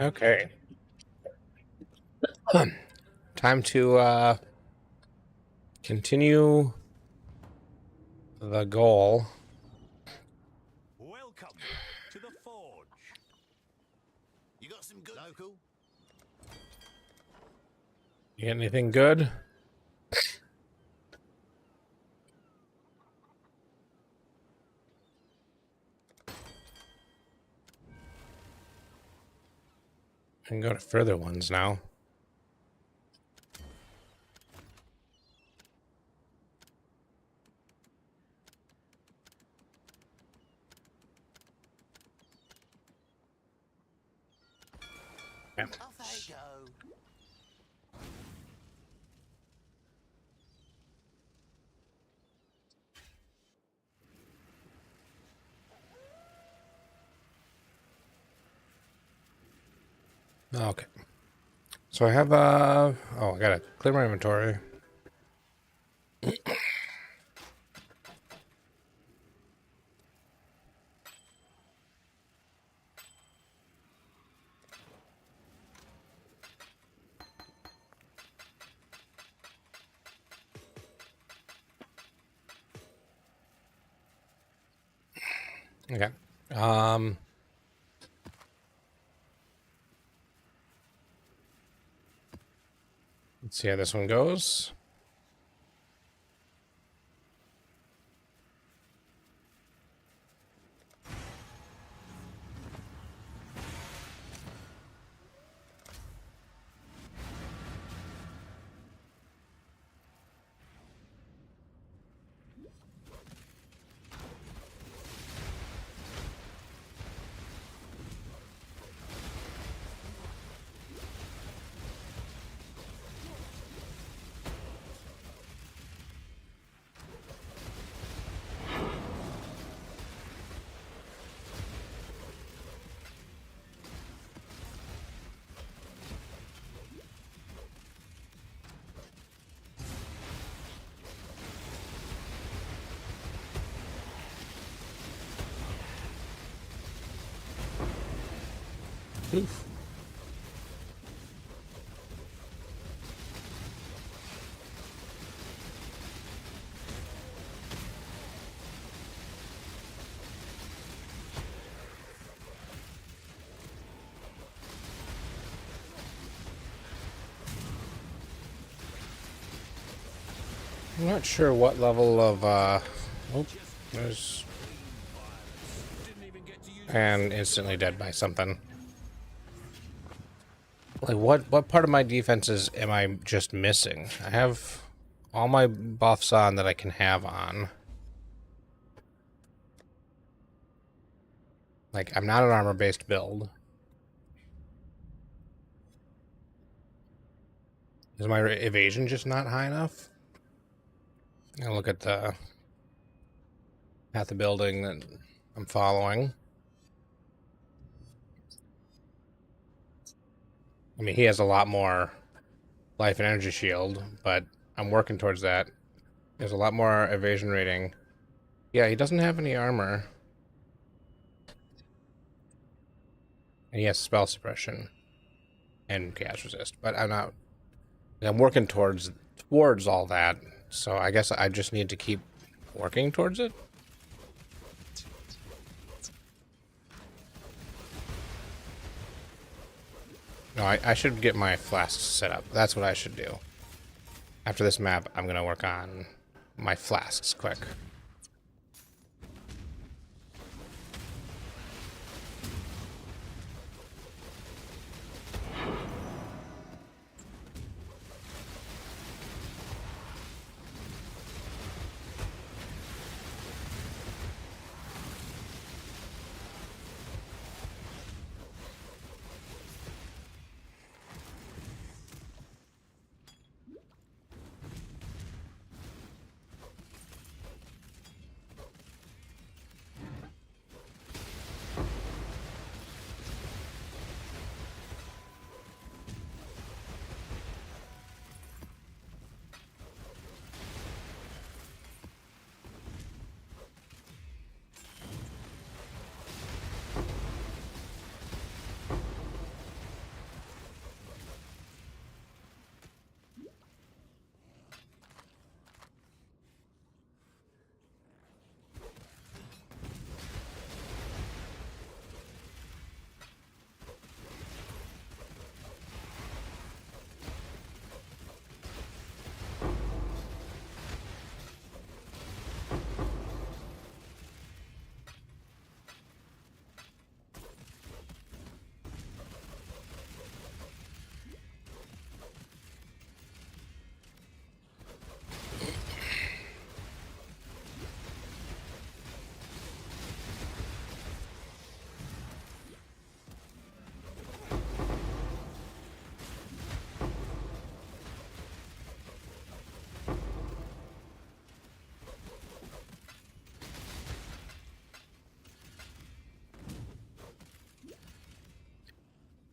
Okay. Time to continue the goal. Welcome to the forge. You got some good local? You get anything good? I can go to further ones now. Off they go. Okay. So I have oh, I gotta clear my inventory. Okay. Um let's see how this one goes. Oof. I'm not sure what level of oh, there's and instantly dead by something. Like what part of my defenses am I just missing? I have all my buffs on that I can have on. Like I'm not an armor-based build. Is my evasion just not high enough? I'll look at the building that I'm following. I mean, he has a lot more life and energy shield, but I'm working towards that. There's a lot more evasion rating. Yeah, he doesn't have any armor. And he has spell suppression and cast resist, but I'm working towards all that. So I guess I just need to keep working towards it. No, I should get my flasks set up. That's what I should do. After this map, I'm gonna work on my flasks quick.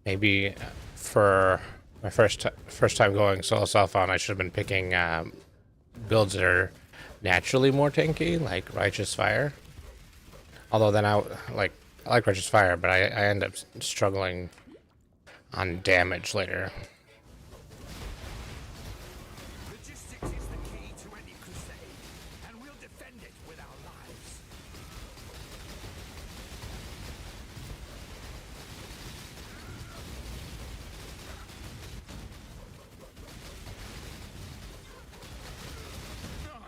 maybe for my first time going solo siphon, I should have been picking builds that are naturally more tanky, like Righteous Fire. Although then I like Righteous Fire, but I end up struggling on damage later. Logistics is the key to any crusade, and we'll defend it with our lives. No!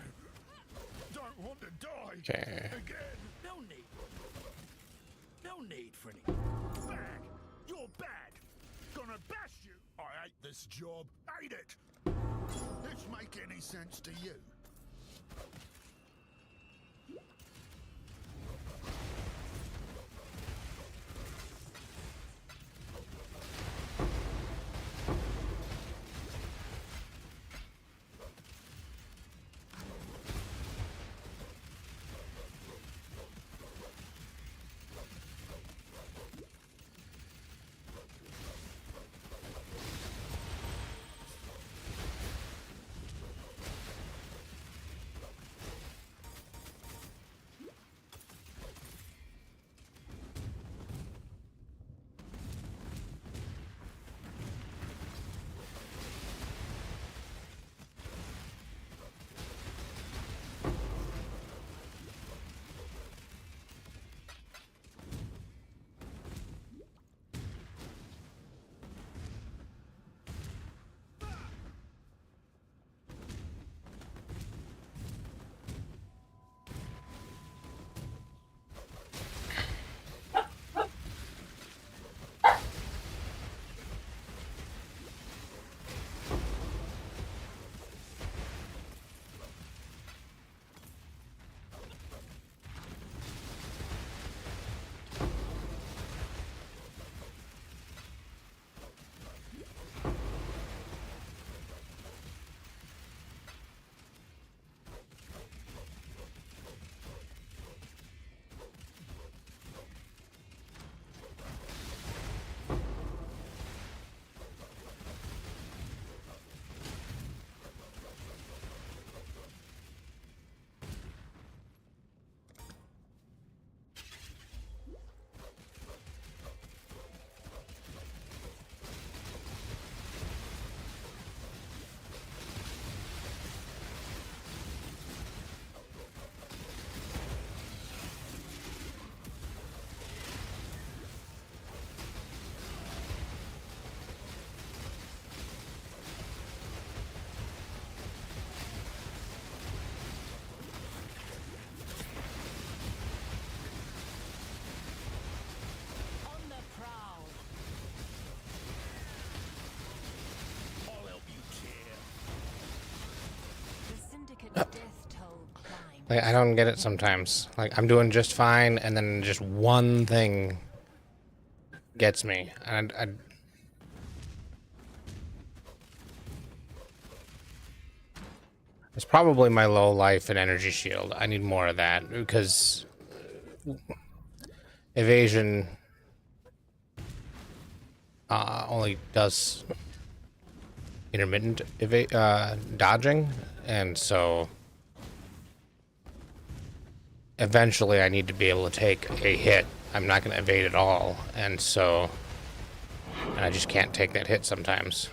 Don't want to die! Okay. Again! No need for any... Bad! You're bad! Gonna bash you! I hate this job! Hate it! This make any sense to you? Like, I don't get it sometimes. Like, I'm doing just fine, and then just one thing gets me. And it's probably my low life and energy shield. I need more of that, because evasion only does intermittent dodging, and so eventually I need to be able to take a hit. I'm not going to evade at all, and I just can't take that hit sometimes.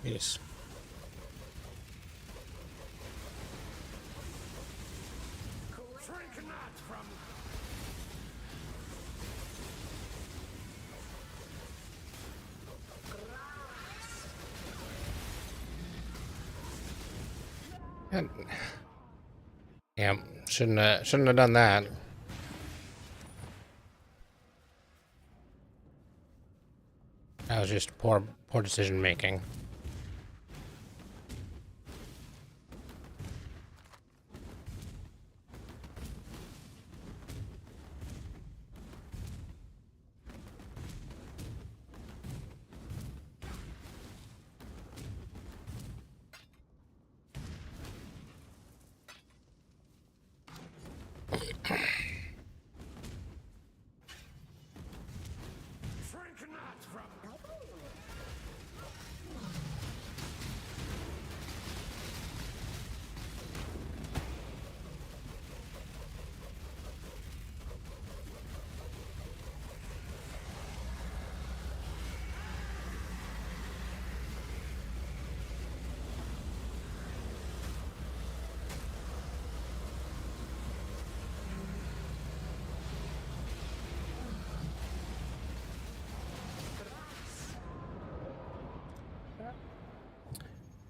Yes. Shrink not from And, yeah, shouldn't have done that. That was just poor decision making. shrink not from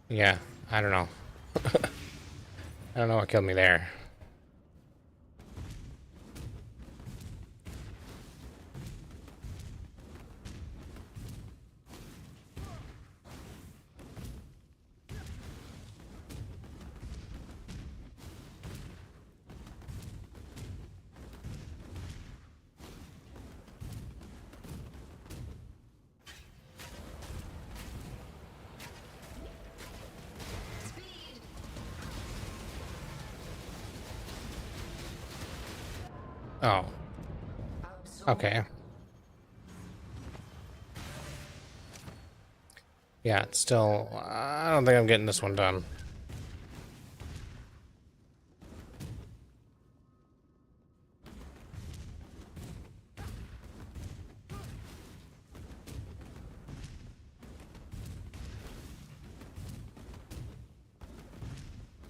Yeah, I don't know. I don't know what killed me there. Oh, okay. Yeah, it's still. I don't think I'm getting this one done.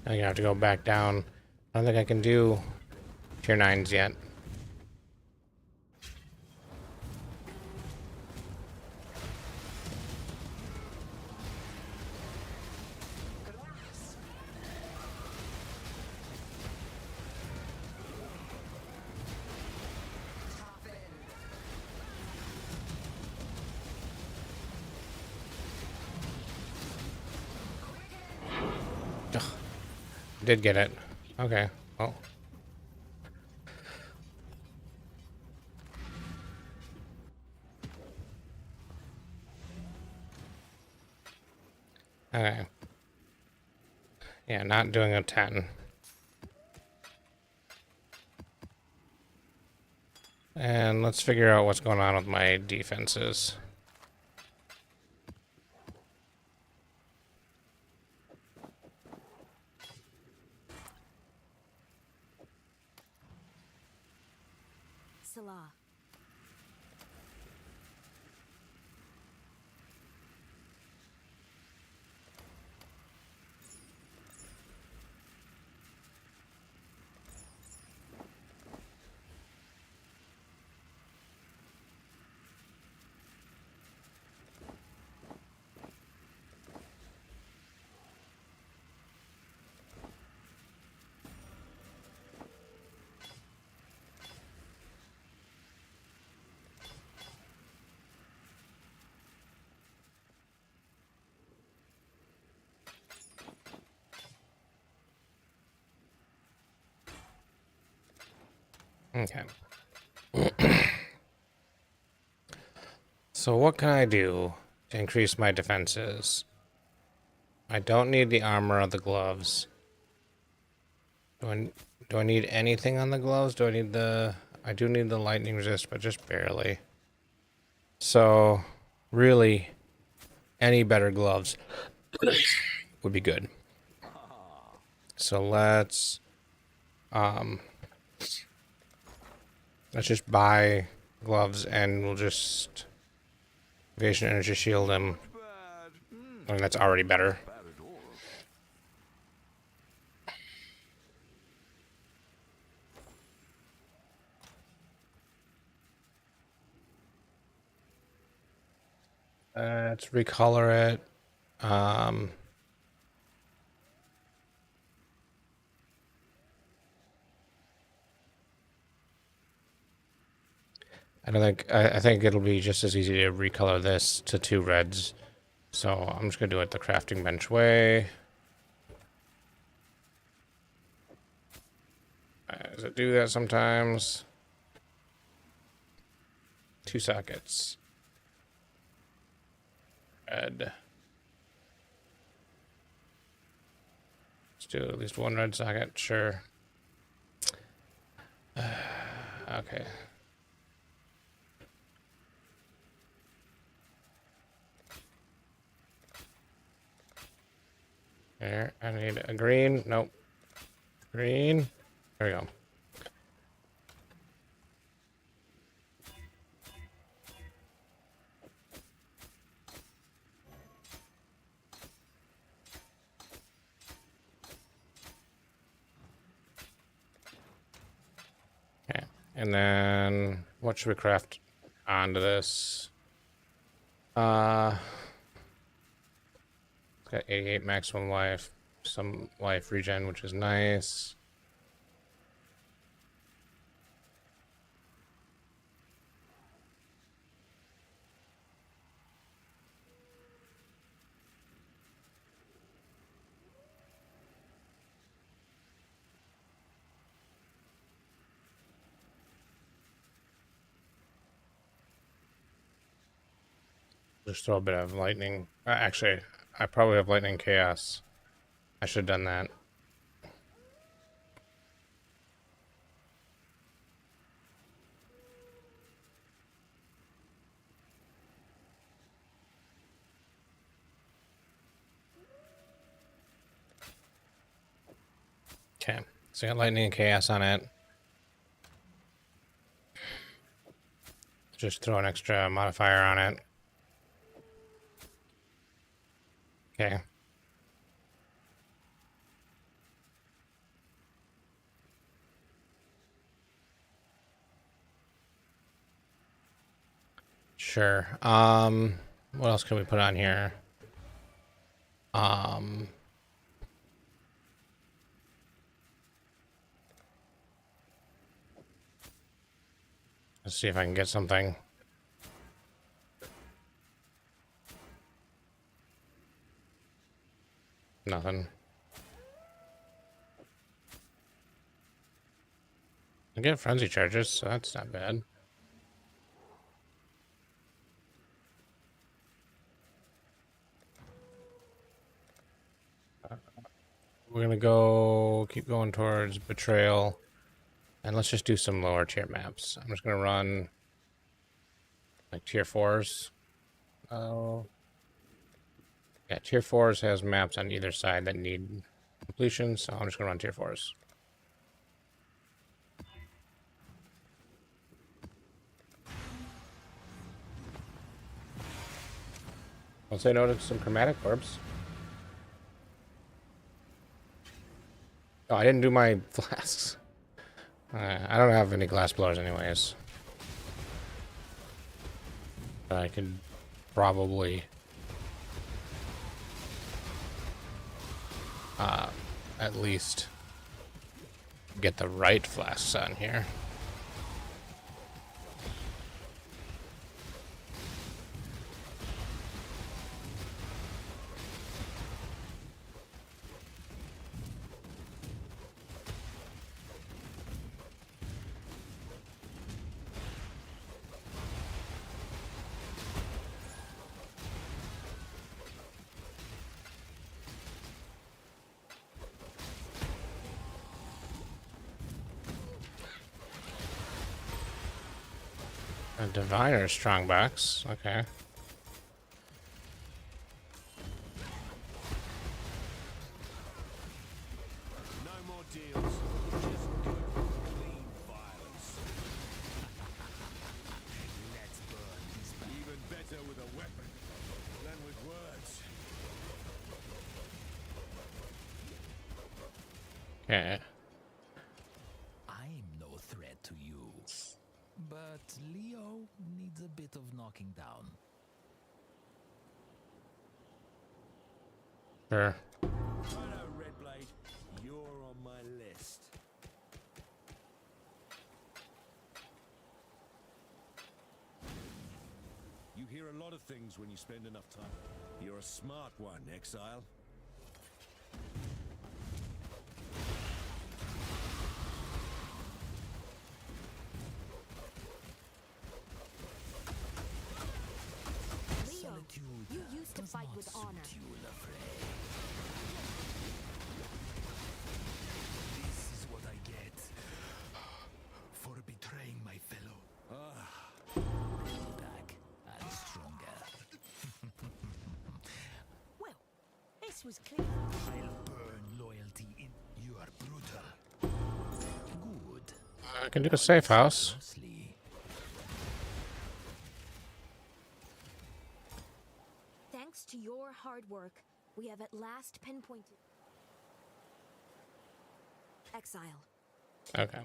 I'm gonna have to go back down. I don't think I can do tier 9s yet. Ugh. Did get it. Okay. Well. Okay. Yeah, not doing a 10. And let's figure out what's going on with my defenses. Salah. Okay. So what can I do to increase my defenses? I don't need the armor or the gloves. Do I need anything on the gloves? Do I need the... I do need the lightning resist, but just barely. So, really, any better gloves would be good. So let's just buy gloves and we'll just evasion energy shield him. bad. I mean, that's already better. Let's recolor it. I think it'll be just as easy to recolor this to 2 reds. So I'm just gonna do it the crafting bench way. Does it do that sometimes? 2 sockets. Red. Let's do at least 1 red socket, sure. Okay. There, I need a green. Nope. Green. There we go. Okay. And then what should we craft onto this? It's got 88 maximum life, some life regen, which is nice. Just throw a bit of lightning. Actually, I probably have lightning chaos. I should have done that. Okay, so I got lightning and chaos on it. Just throw an extra modifier on it. Okay. Sure. What else can we put on here? Let's see if I can get something. Nothing. I get frenzy charges, so that's not bad. We're gonna keep going towards betrayal, and let's just do some lower tier maps. I'm just gonna run like tier 4s. Oh, yeah, tier 4s has maps on either side that need completion, so I'm just gonna run tier 4s. I'll say no to some chromatic orbs. Oh, I didn't do my flasks. I don't have any glass blowers anyways. But I could probably at least get the right flasks on here. A diviner strongbox, okay. No more deals. Just good, clean violence. Let's burn this. Even better with a weapon than with words. Yeah. I'm no threat to you. But Leo needs a bit of knocking down. Sure. Righto, Redblade. You're on my list. You hear a lot of things when you spend enough time. You're a smart one, Exile. Leo, you used to fight with honor. This is what I get for betraying my fellow. Back and stronger. Well, this was clear. I'll burn loyalty in. You are brutal. Good. I can do a safe house. Closely. Thanks to your hard work, we have at last pinpointed exile. Okay.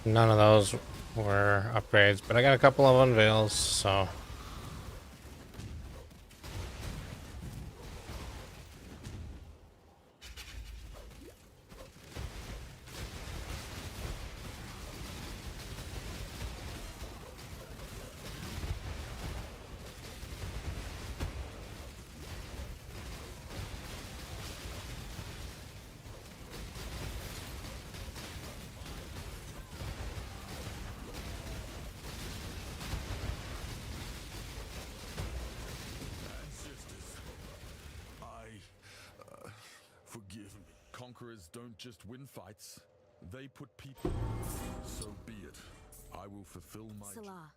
None of those were upgrades, but I got a couple of unveils, so. Forgive me. Conquerors don't just win fights, they put people. So be it. I will fulfill my. Salah.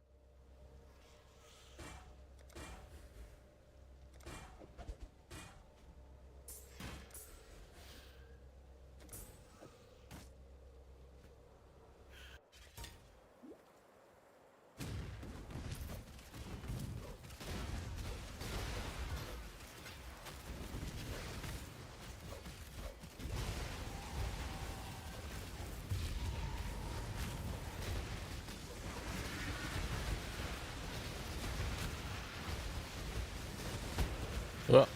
Well,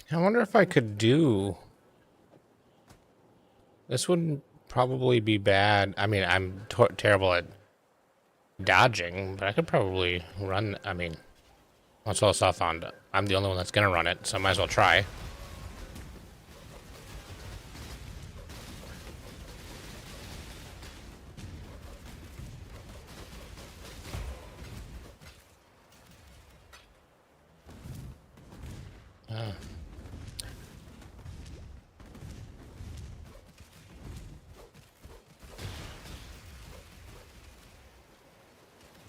I wonder if I could do. This would probably be bad. I mean, I'm terrible at dodging, but I could probably run. I mean, once all stuff on, I'm the only one that's gonna run it, so I might as well try.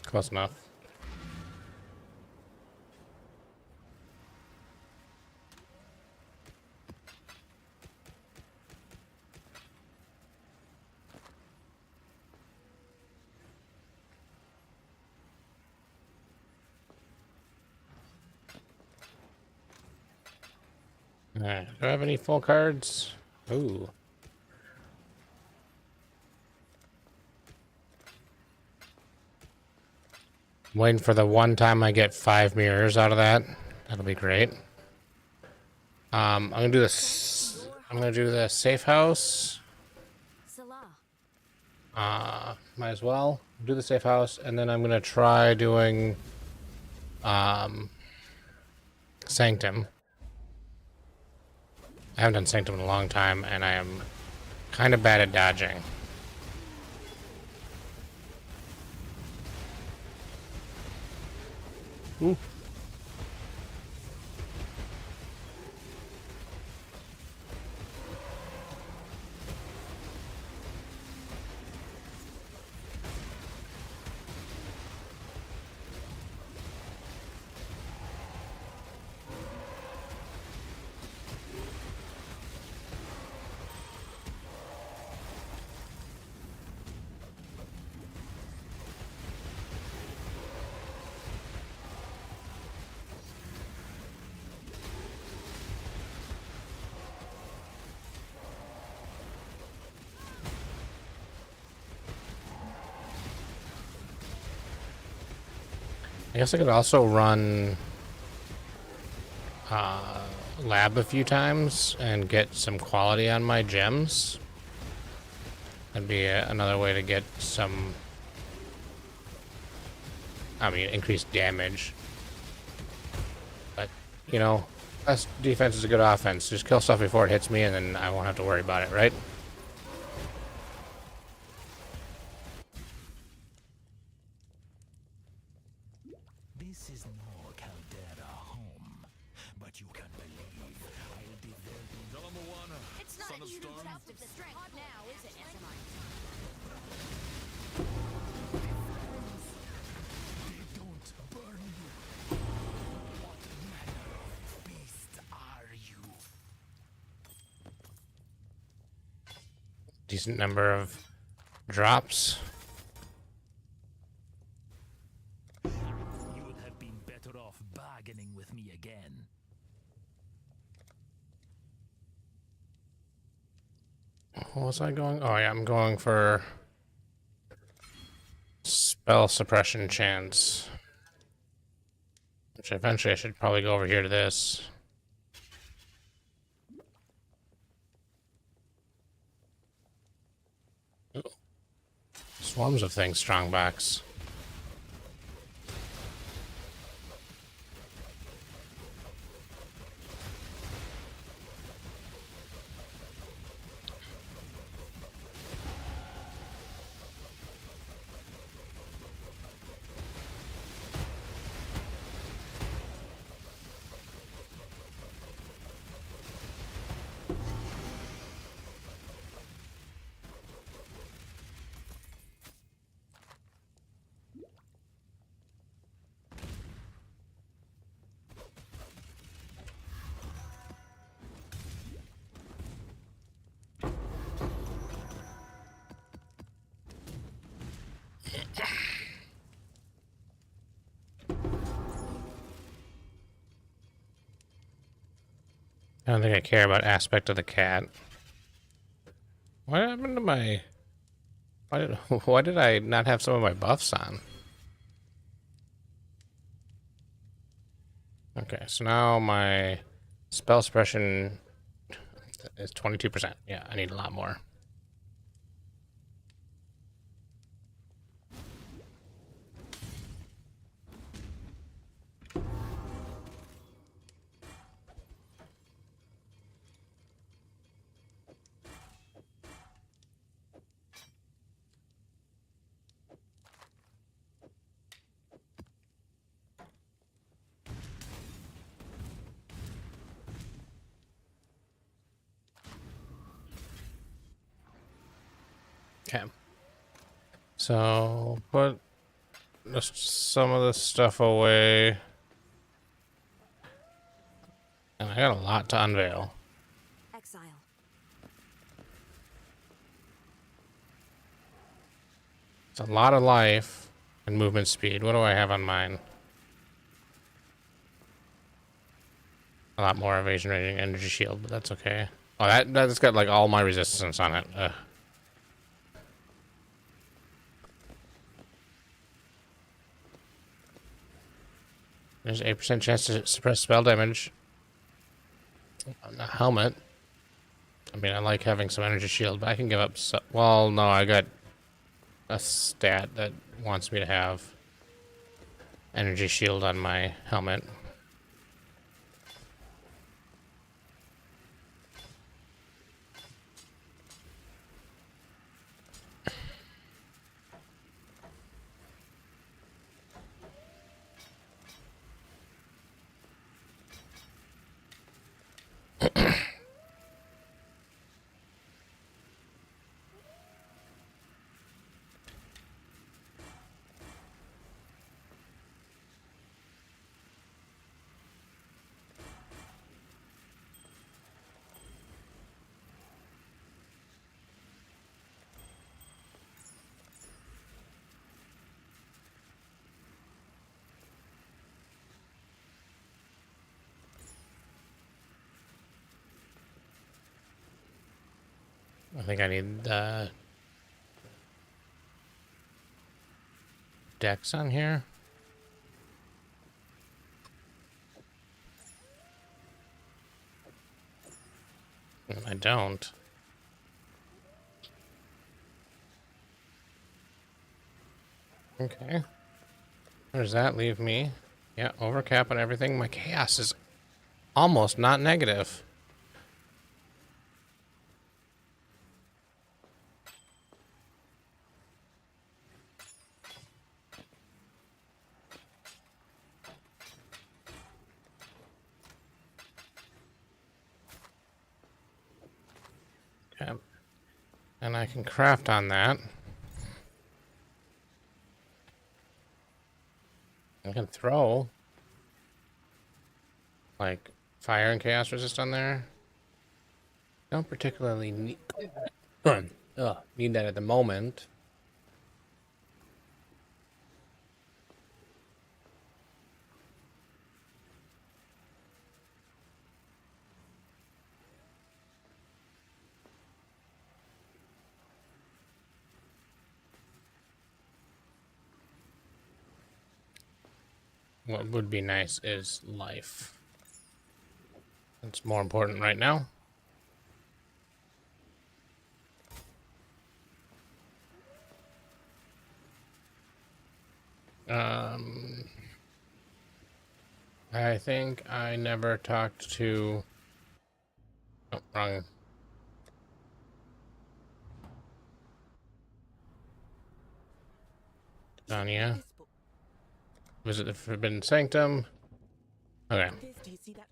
Close enough. Alright, do I have any full cards? Ooh. Waiting for the one time I get 5 mirrors out of that. That'll be great. I'm gonna do this. I'm gonna do the safe house. Salah. Might as well do the safe house, and then I'm gonna try doing Sanctum. I haven't done Sanctum in a long time, and I am kind of bad at dodging. Ooh. I guess I could also run lab a few times and get some quality on my gems. That'd be another way to get some, increased damage. But, you know, best defense is a good offense. Just kill stuff before it hits me, and then I won't have to worry about it, right? This is no Caldera home, but you can believe I'll be very... Dalamoana, It's not son of you stone. to with the strength now, is it, Esmar? They don't burn you. What manner of beast are you? Decent number of drops. You would have been better off bargaining with me again. What was I going? Oh yeah, I'm going for spell suppression chance. Which eventually I should probably go over here to this. Ooh. Swarms of things, strongbacks. I don't think I care about aspect of the cat. What happened to my... Why did I not have some of my buffs on? Okay, so now my spell suppression is 22%. Yeah, I need a lot more. Okay. So, put just some of this stuff away. And I got a lot to unveil. Exile. It's a lot of life and movement speed. What do I have on mine? A lot more evasion rating, energy shield, but that's okay. Oh, that's got like all my resistance on it. Ugh. There's 8% chance to suppress spell damage on the helmet. I mean, I like having some energy shield, but I can give up. Well, no, I got a stat that wants me to have energy shield on my helmet. I think I need Dex on here. I don't. Okay. Where does that leave me? Yeah, overcap on everything. My chaos is almost not negative. Okay. And I can craft on that. I can throw like fire and chaos resist on there. Don't particularly need need that at the moment. What would be nice is life. It's more important right now. I think I never talked to... Oh, wrong. Tanya. Visit the Forbidden Sanctum. Okay. Do you see that?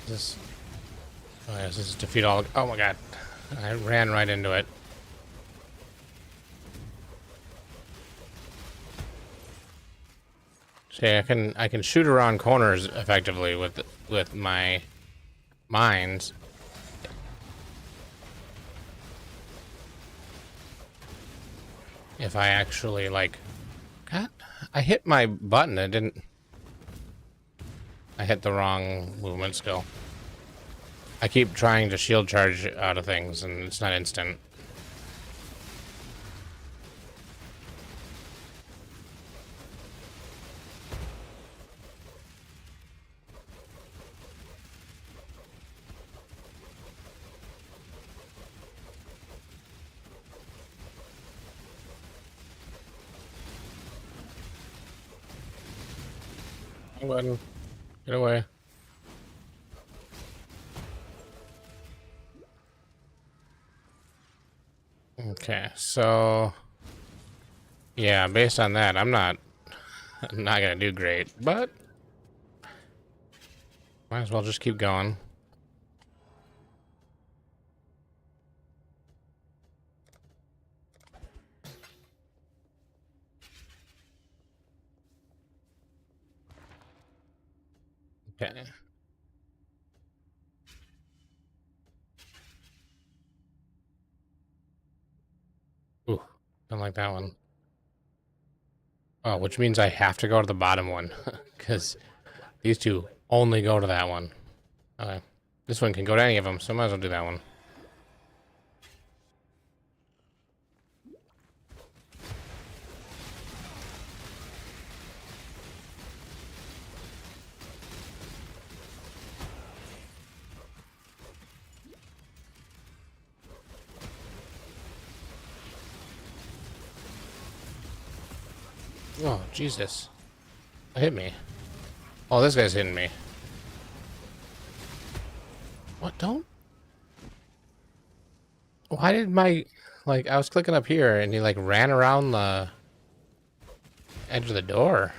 This... Oh, yes, this is defeat all... Oh my god. I ran right into it. See, I can shoot around corners effectively with my mines. If I actually like... God, I hit my button. It didn't... I hit the wrong movement skill. I keep trying to shield charge out of things, and it's not instant. Button. Get away. Okay, so yeah, based on that, I'm not gonna do great, but might as well just keep going. Okay. Ooh, don't like that one. Oh, which means I have to go to the bottom one, because these two only go to that one. Okay. This one can go to any of them, so I might as well do that one. Oh, Jesus. Hit me. Oh, this guy's hitting me. What? Don't? Why did my... Like, I was clicking up here, and he, like, ran around the edge of the door.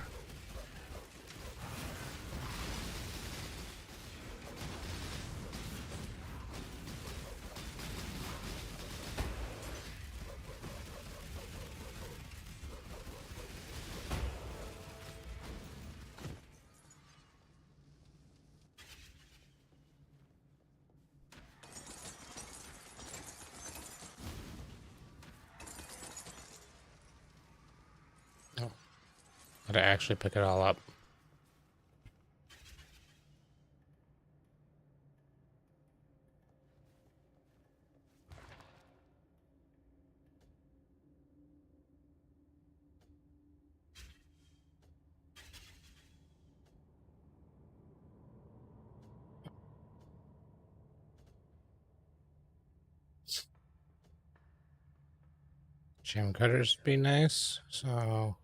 Oh. Gotta actually pick it all up. Jam cutters be nice. So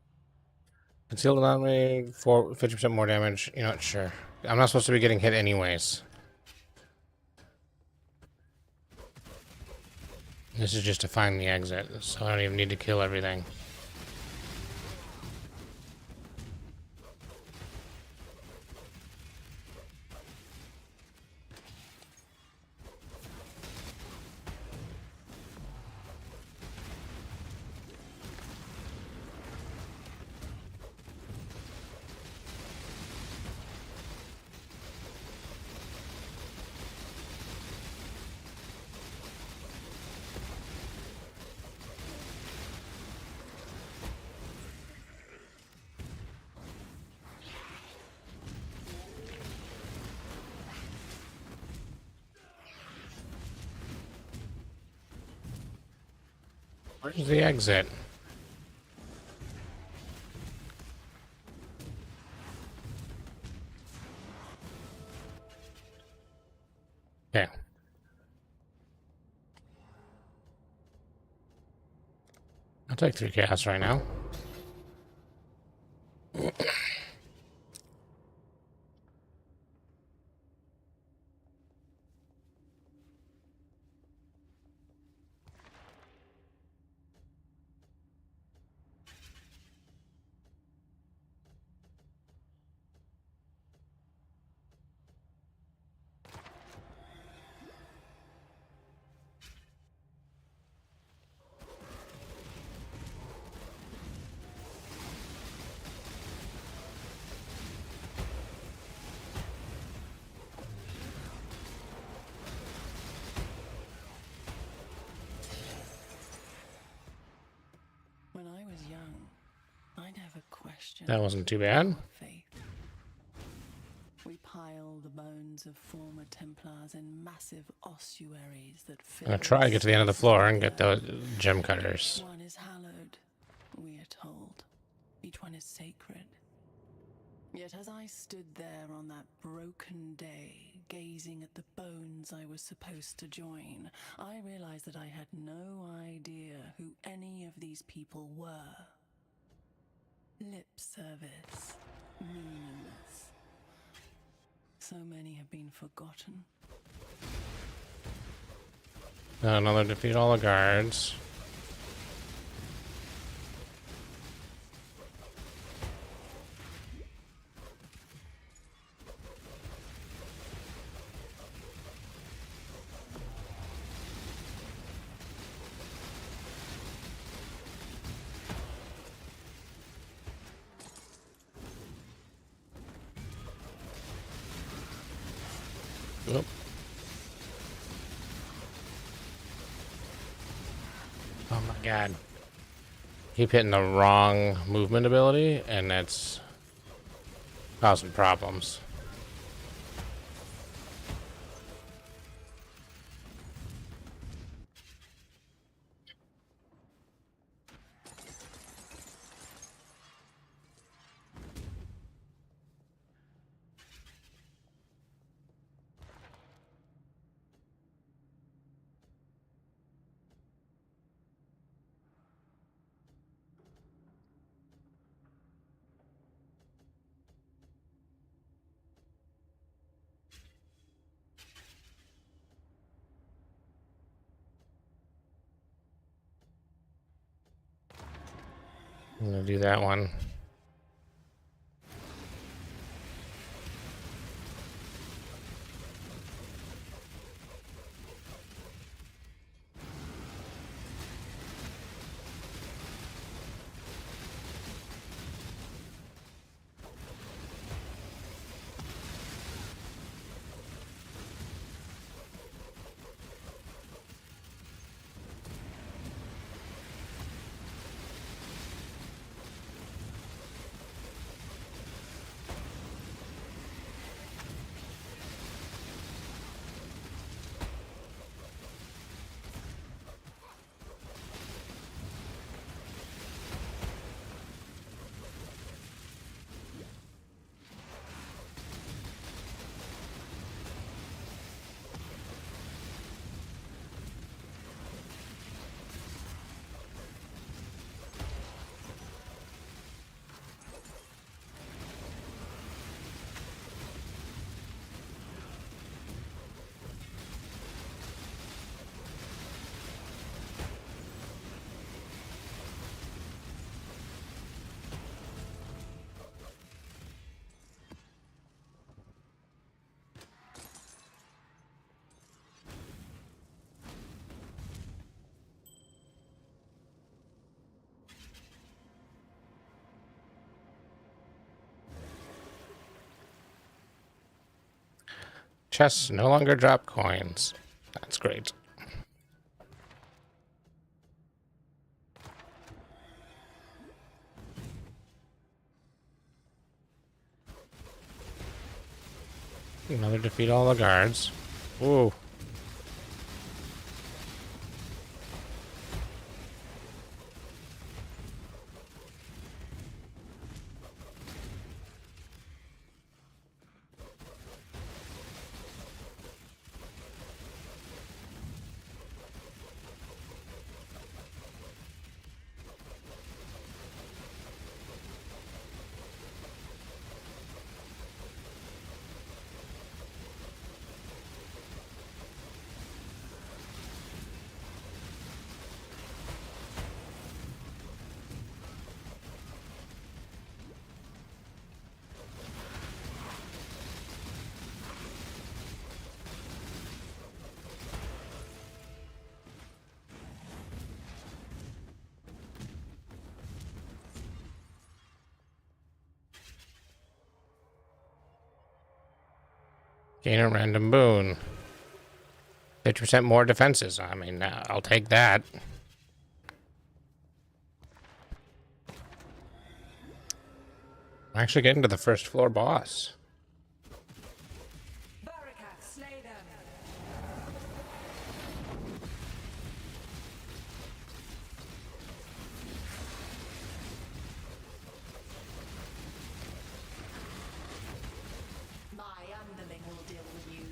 concealed on me for 50% more damage. You know what? Sure. I'm not supposed to be getting hit anyways. This is just to find the exit, so I don't even need to kill everything. Where's the exit? Okay. I'll take 3 casts right now. When I was young, I never questioned That wasn't too bad. our faith. We pile the bones of former Templars in massive ossuaries that fill I'm gonna try to get to the end of the floor and get those gem cutters. Each one is hallowed, we are told. Each one is sacred. Yet as I stood there on that broken day, gazing at the bones I was supposed to join, I realized that I had no idea who any of these people were. Lip service, meaningless, So many have been forgotten. Another defeat all the guards. Oop. Oh my god. Keep hitting the wrong movement ability, and that's causing problems. I'm gonna do that one. Chests no longer drop coins. That's great. Another defeat all the guards. Ooh. Gain a random boon. 50% more defenses. I mean, I'll take that. I'm actually getting to the first floor boss. Slay them. My underling will deal with you.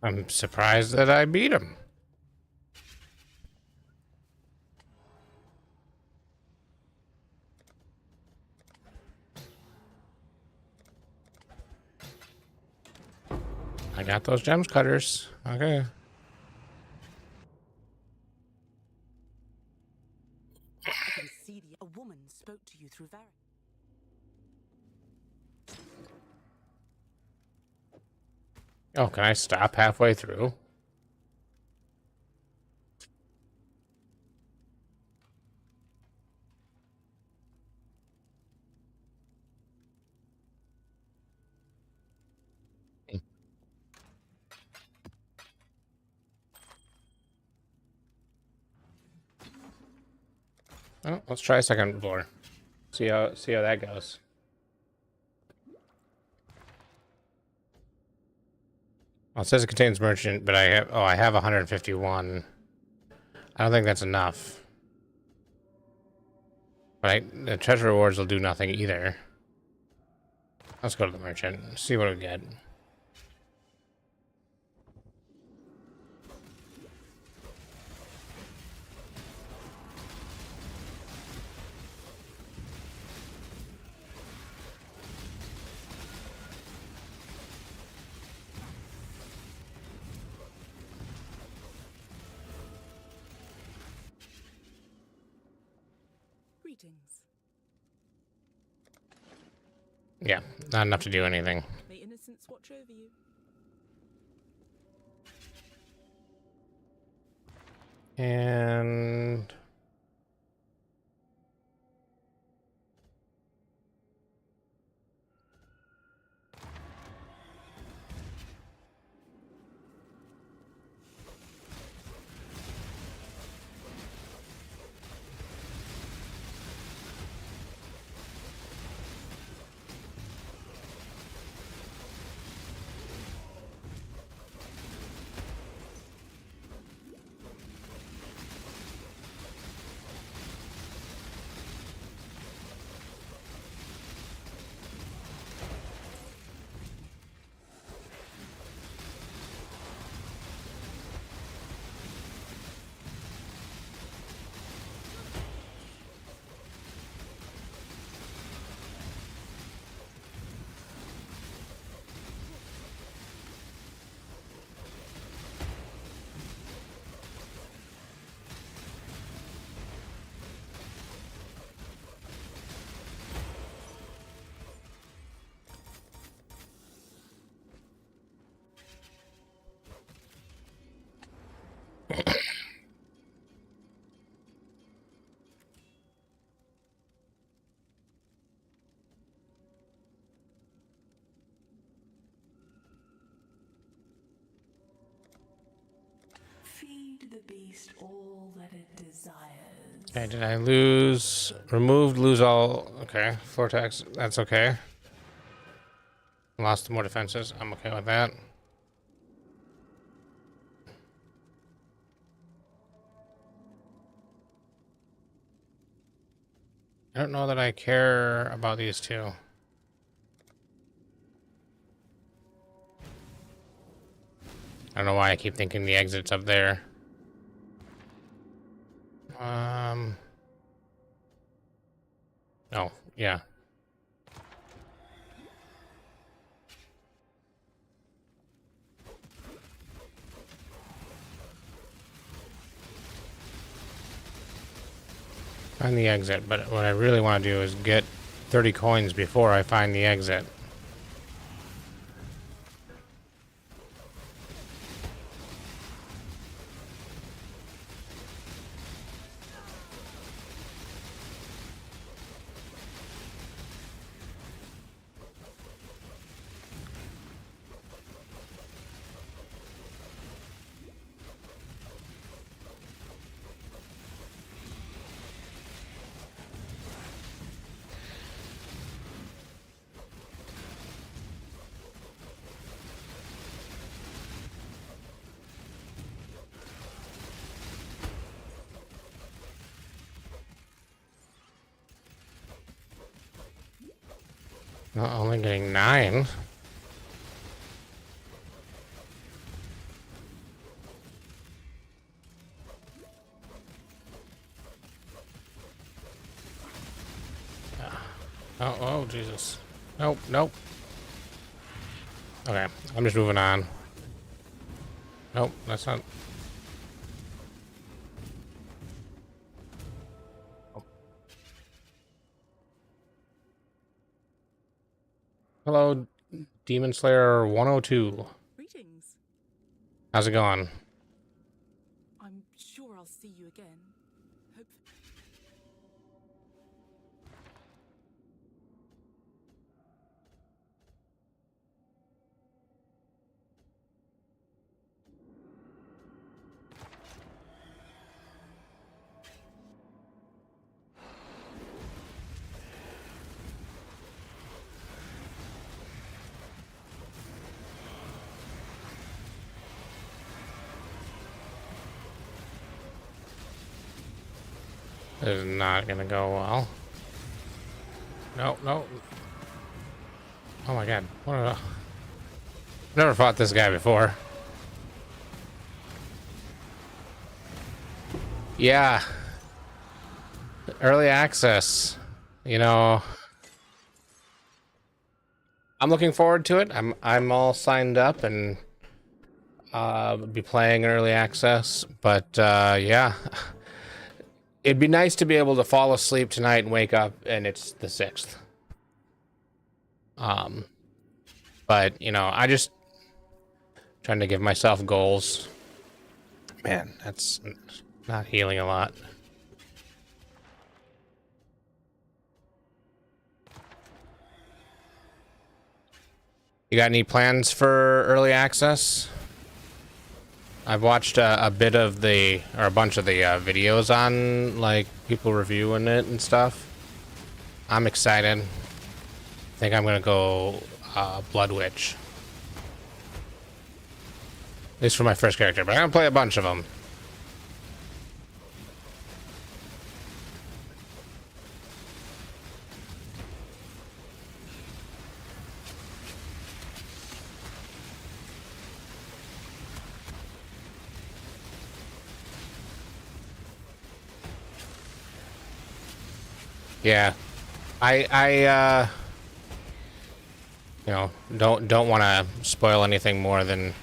I'm surprised that I beat him. I got those gems cutters. Okay. I can see a woman spoke to you through Varric. Oh, can I stop halfway through? Oh, let's try a second floor. See how that goes. Well, it says it contains merchant, but I have 151. I don't think that's enough. But the treasure rewards will do nothing either. Let's go to the merchant and see what we get. Greetings. Yeah, not enough to do anything. May innocence watch over you. And Feed the beast all that it desires. okay, did I lose? Removed, lose all. Okay, floor tax. That's okay. Lost more defenses. I'm okay with that. I don't know that I care about these two. I don't know why I keep thinking the exit's up there. Oh, yeah. Find the exit, but what I really want to do is get 30 coins before I find the exit. Not only getting 9. Oh, Jesus. Nope, nope. Okay, I'm just moving on. Nope, that's not... Oh. Hello, Demon Slayer 102. Greetings. How's it going? I'm sure I'll see you again. Hope. This is not gonna go well. No, no. Oh my god. Never fought this guy before. Yeah. Early access. You know, I'm looking forward to it. I'm all signed up and be playing in early access, but yeah. It'd be nice to be able to fall asleep tonight and wake up and it's the 6th. But you know, I just trying to give myself goals. Man, that's not healing a lot. You got any plans for early access? I've watched a bit of the, or a bunch of the videos on like people reviewing it and stuff. I'm excited. I think I'm gonna go Blood Witch. At least for my first character, but I'm gonna play a bunch of them. Yeah, I you know, don't want to spoil anything more than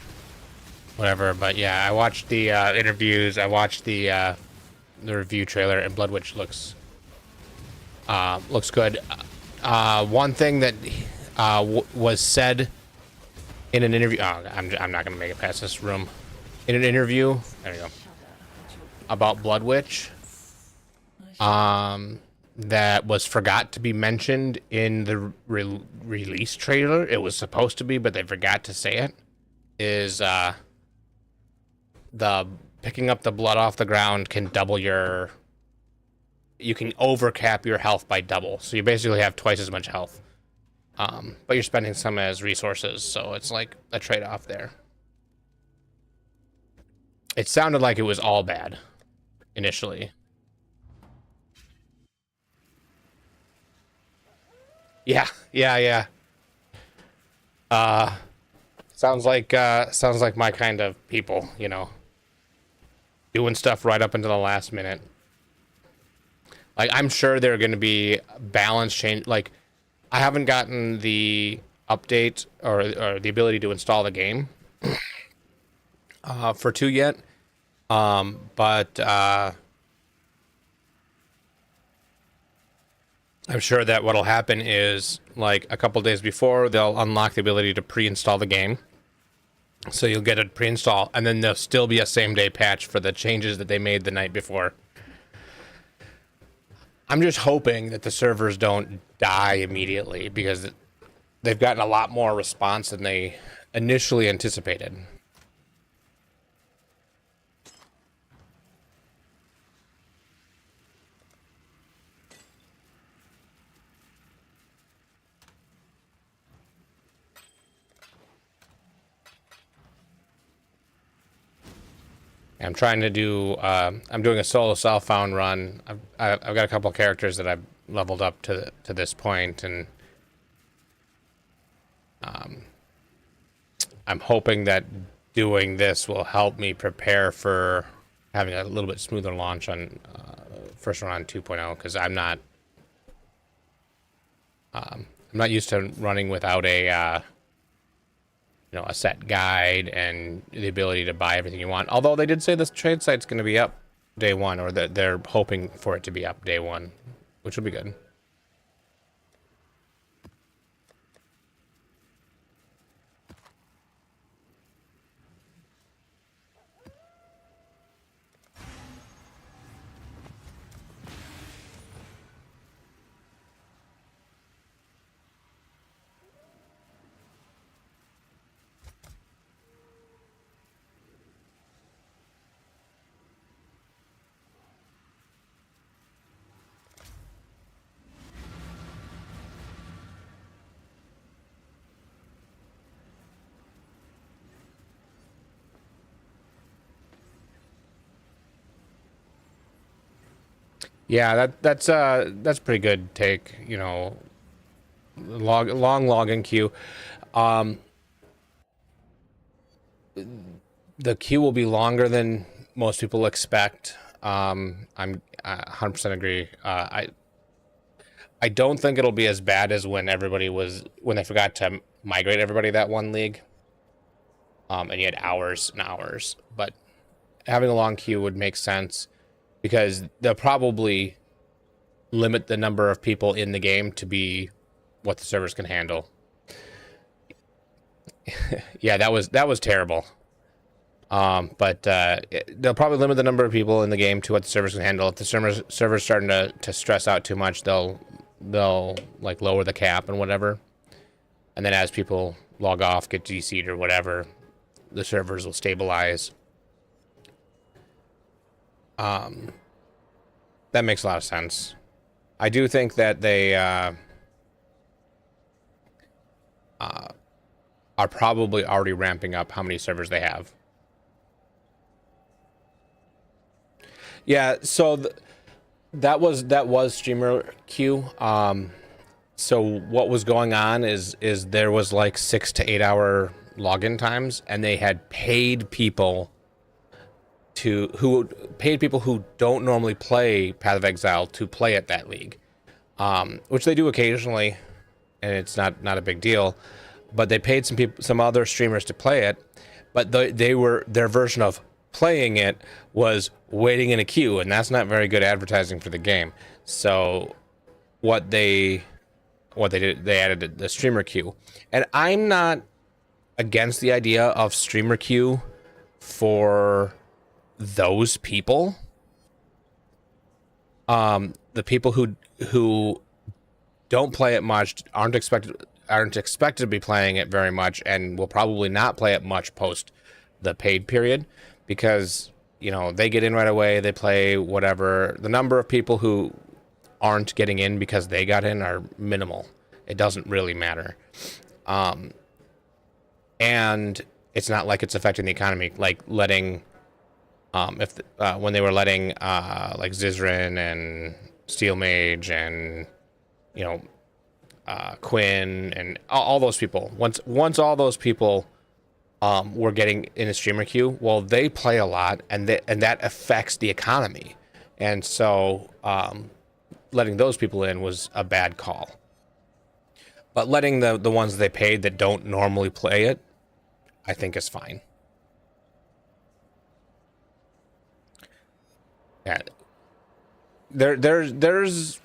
whatever, but yeah, I watched the interviews, I watched the review trailer, and Blood Witch looks good. One thing that was said in an interview, I'm not gonna make it past this room. In an interview, there you go, about Blood Witch, that was forgot to be mentioned in the release trailer. It was supposed to be, but they forgot to say it. Is the picking up the blood off the ground can double your... You can overcap your health by double, so you basically have twice as much health. But you're spending some as resources, so it's like a trade-off there. It sounded like it was all bad initially. Yeah. Sounds like my kind of people, you know, doing stuff right up until the last minute. Like, I'm sure there are going to be balance change. Like, I haven't gotten the update or the ability to install the game for 2 yet. But I'm sure that what'll happen is, like, a couple days before, they'll unlock the ability to pre-install the game. So you'll get a pre-install, and then there'll still be a same-day patch for the changes that they made the night before. I'm just hoping that the servers don't die immediately, because they've gotten a lot more response than they initially anticipated. I'm trying to do, I'm doing a solo self-found run. I've got a couple of characters that I've leveled up to this point, and I'm hoping that doing this will help me prepare for having a little bit smoother launch on first run on 2.0, because I'm not I'm not used to running without a a set guide and the ability to buy everything you want. Although they did say this trade site's going to be up day one, or that they're hoping for it to be up day one, which will be good. Yeah, that's pretty good take, you know, long login queue. The queue will be longer than most people expect. I 100% agree. I don't think it'll be as bad as when they forgot to migrate everybody that one league. And you had hours and hours, but having a long queue would make sense because they'll probably limit the number of people in the game to be what the servers can handle. Yeah, that was terrible. But they'll probably limit the number of people in the game to what the servers can handle. If the server's starting to stress out too much, they'll like lower the cap and whatever. And then as people log off, get DC'd or whatever, the servers will stabilize. That makes a lot of sense. I do think that they are probably already ramping up how many servers they have. Yeah, so that was streamer queue. So what was going on is there was like 6 to 8 hour login times, and they had paid people who don't normally play Path of Exile to play at that league, which they do occasionally, and it's not a big deal. But they paid some other streamers to play it, but their version of playing it was waiting in a queue, and that's not very good advertising for the game. So what they did, they added the streamer queue, and I'm not against the idea of streamer queue for those people. The people who don't play it much aren't expected to be playing it very much, and will probably not play it much post the paid period, because you know they get in right away, they play whatever. The number of people who aren't getting in because they got in are minimal. It doesn't really matter. And it's not like it's affecting the economy, like letting when they were letting like Zizrin and Steel Mage and Quinn and all those people. Once all those people were getting in a streamer queue, well, they play a lot, and that affects the economy, and so letting those people in was a bad call. But letting the ones they paid that don't normally play it, I think is fine. Yeah, there's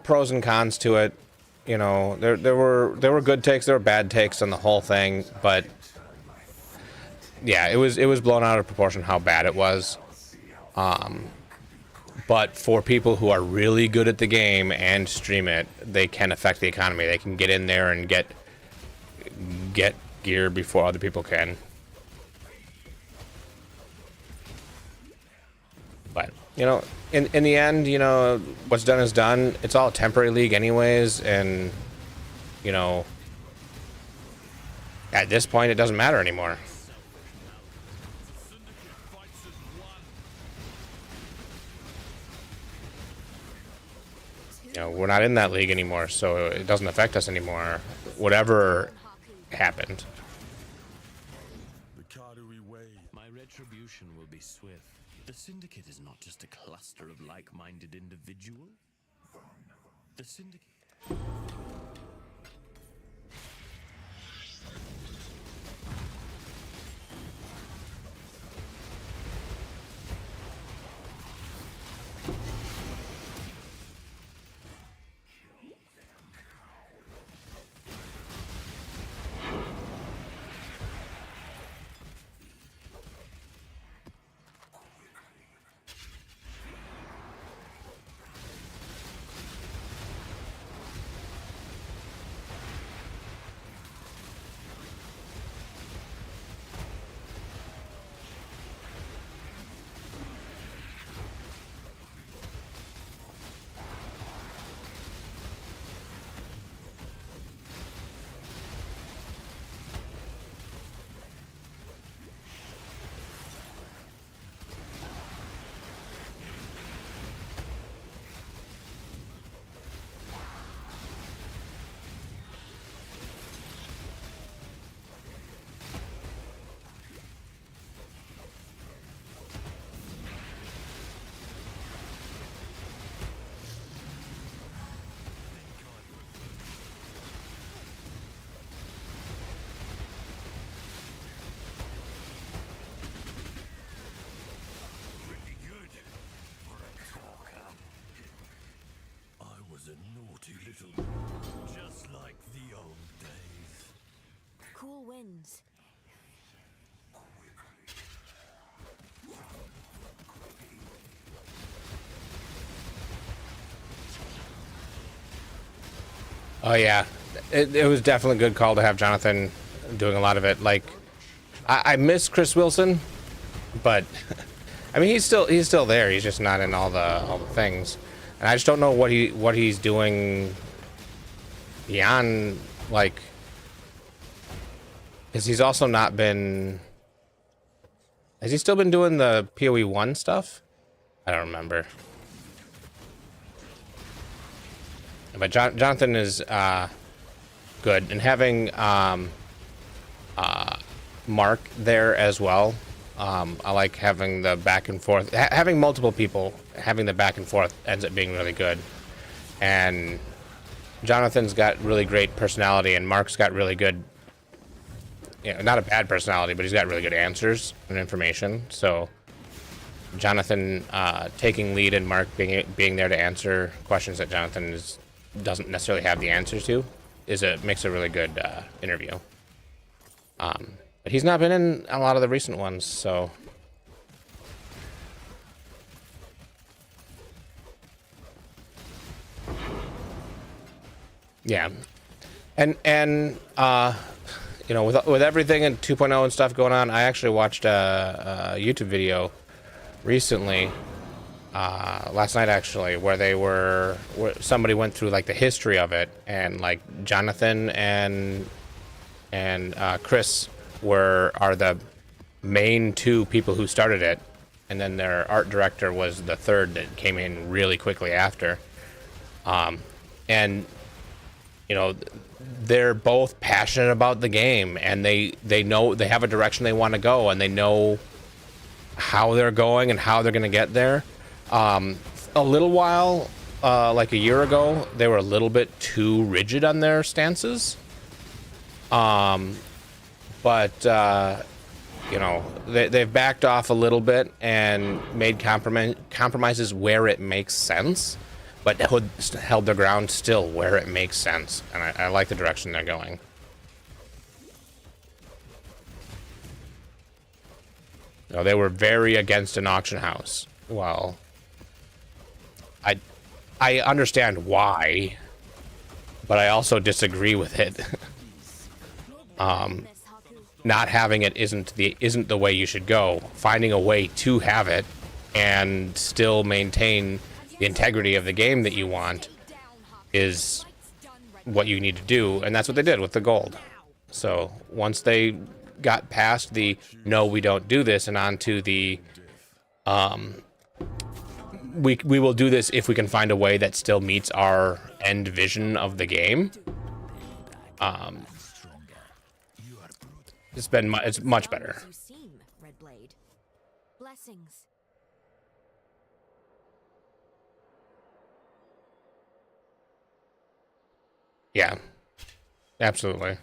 pros and cons to it. There were good takes, there were bad takes on the whole thing, but yeah, it was blown out of proportion how bad it was. But for people who are really good at the game and stream it, they can affect the economy. They can get in there and get gear before other people can. But in the end, what's done is done. It's all a temporary league anyways, and at this point it doesn't matter anymore. We're not in that league anymore, so it doesn't affect us anymore. Whatever happened. My retribution will be swift. The Syndicate is not just a cluster of like-minded individuals. The Syndicate... Oh yeah, it was definitely a good call to have Jonathan doing a lot of it. Like, I miss Chris Wilson, but I mean he's still there. He's just not in all the things, and I just don't know what he's doing beyond, like, because he's also not been. Has he still been doing the PoE 1 stuff? I don't remember. But Jonathan is good, and having Mark there as well. I like having the back and forth. Having multiple people, having the back and forth ends up being really good. And Jonathan's got really great personality, and Mark's got really good, you know, not a bad personality, but he's got really good answers and information. So Jonathan taking lead and Mark being there to answer questions that Jonathan doesn't necessarily have the answers to makes a really good interview. But he's not been in a lot of the recent ones, so. Yeah. And you know, with everything in 2.0 and stuff going on, I actually watched a YouTube video recently, last night actually, where somebody went through like the history of it, and like Jonathan and Chris are the main two people who started it, and then their art director was the third that came in really quickly after. And you know, they're both passionate about the game, and they know they have a direction they want to go, and they know how they're going and how they're going to get there. A little while, like a year ago, they were a little bit too rigid on their stances. But you know, they've backed off a little bit and made compromises where it makes sense, but held their ground still where it makes sense. And I like the direction they're going. You know, they were very against an auction house. Well, I understand why, but I also disagree with it. Not having it isn't the way you should go. Finding a way to have it and still maintain the integrity of the game that you want is what you need to do, and that's what they did with the gold. So once they got past the no, we don't do this, and onto the we will do this if we can find a way that still meets our end vision of the game. It's much better. You seem, Red Blade. Blessings. Yeah, absolutely.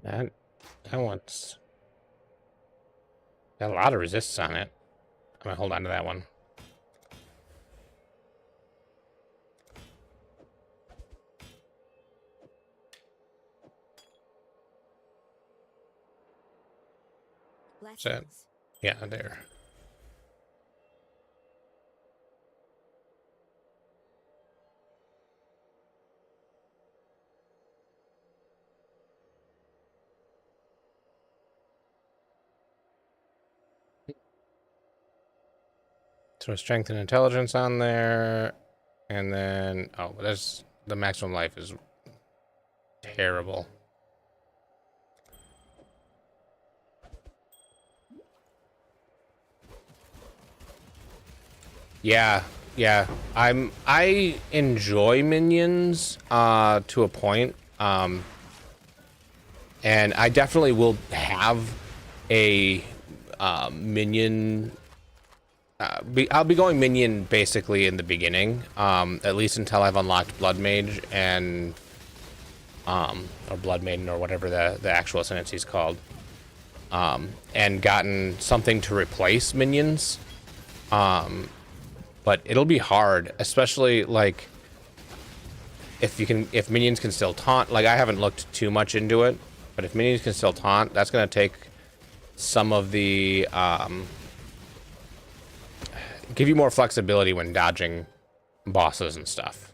That one's got a lot of resists on it. I'm gonna hold on to that one. Blessings. Yeah, there. So strength and intelligence on there, and then there's the maximum life is terrible. Yeah. I enjoy minions to a point, and I definitely will have a minion I'll be going minion basically in the beginning, at least until I've unlocked Blood Mage and or Blood Maiden or whatever the actual ascendancy is called, and gotten something to replace minions. But it'll be hard, especially like if minions can still taunt. Like, I haven't looked too much into it, but if minions can still taunt, that's gonna take some of the give you more flexibility when dodging bosses and stuff.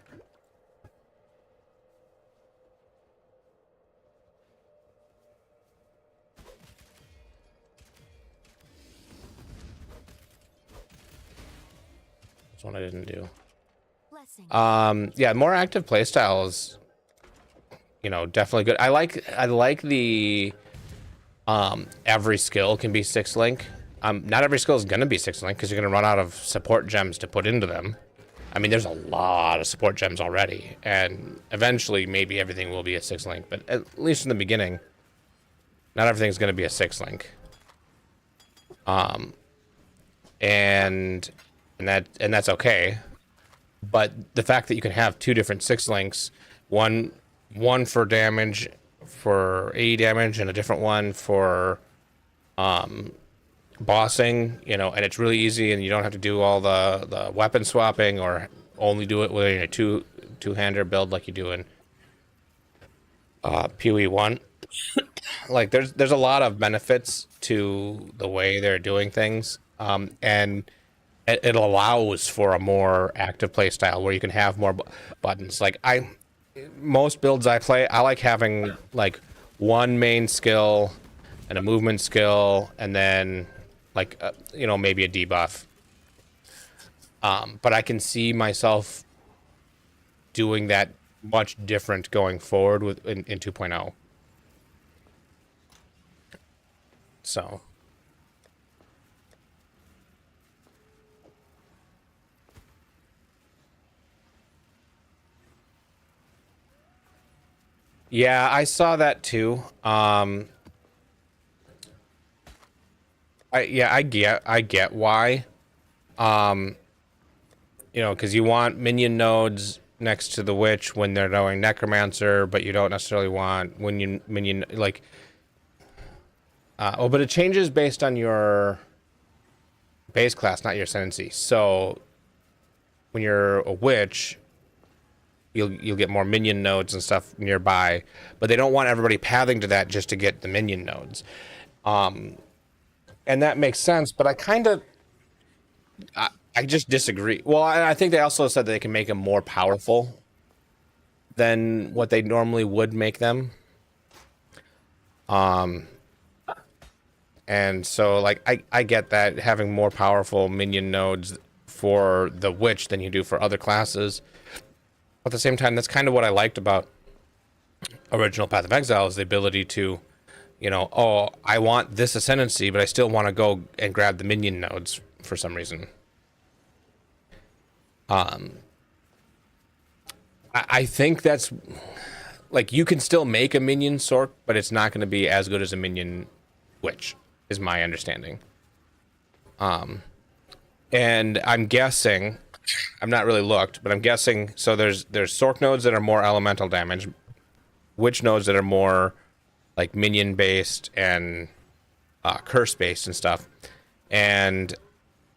That's one I didn't do. Yeah, more active playstyle is, you know, definitely good. I like the every skill can be 6-link. Not every skill is gonna be 6-link because you're gonna run out of support gems to put into them. I mean, there's a lot of support gems already, and eventually maybe everything will be a 6-link, but at least in the beginning, not everything's gonna be a 6-link. And that's okay. But the fact that you can have 2 different 6-links, one for damage, for AE damage, and a different one for bossing, you know, and it's really easy, and you don't have to do all the weapon swapping or only do it with a two-hander build like you do in PoE 1. Like, there's a lot of benefits to the way they're doing things, and it allows for a more active play style where you can have more buttons. Like, most builds I play, I like having like one main skill and a movement skill, and then like you know, maybe a debuff. But I can see myself doing that much different going forward in 2.0. So yeah, I saw that too. I get why. You know, because you want minion nodes next to the witch when they're going necromancer, but you don't necessarily want minion like. Oh, but it changes based on your base class, not your ascendancy. So when you're a witch, you'll get more minion nodes and stuff nearby, but they don't want everybody pathing to that just to get the minion nodes. And that makes sense, but I just disagree. Well, I think they also said that they can make them more powerful than what they normally would make them. And so, like, I get that, having more powerful minion nodes for the witch than you do for other classes. At the same time, that's kind of what I liked about original Path of Exile, is the ability to, you know, oh, I want this ascendancy, but I still want to go and grab the minion nodes for some reason. I think that's, like, you can still make a minion Sork, but it's not going to be as good as a minion witch, is my understanding. And I'm guessing, I'm not really looked, but I'm guessing, so there's Sork nodes that are more elemental damage, witch nodes that are more like minion based and curse based and stuff, and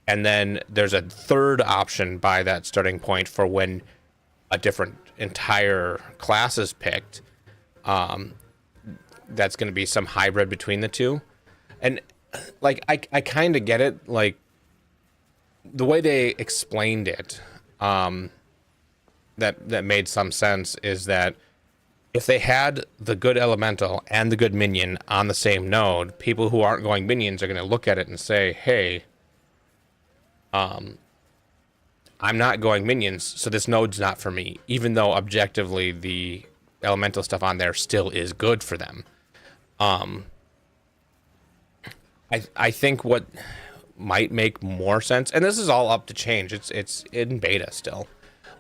then there's a third option by that starting point for when a different entire class is picked. That's going to be some hybrid between the two, and like I kind of get it, like the way they explained it, that made some sense, is that if they had the good elemental and the good minion on the same node, people who aren't going minions are going to look at it and say, hey, I'm not going minions, so this node's not for me, even though objectively the elemental stuff on there still is good for them. I think what might make more sense, and this is all up to change, it's in beta still,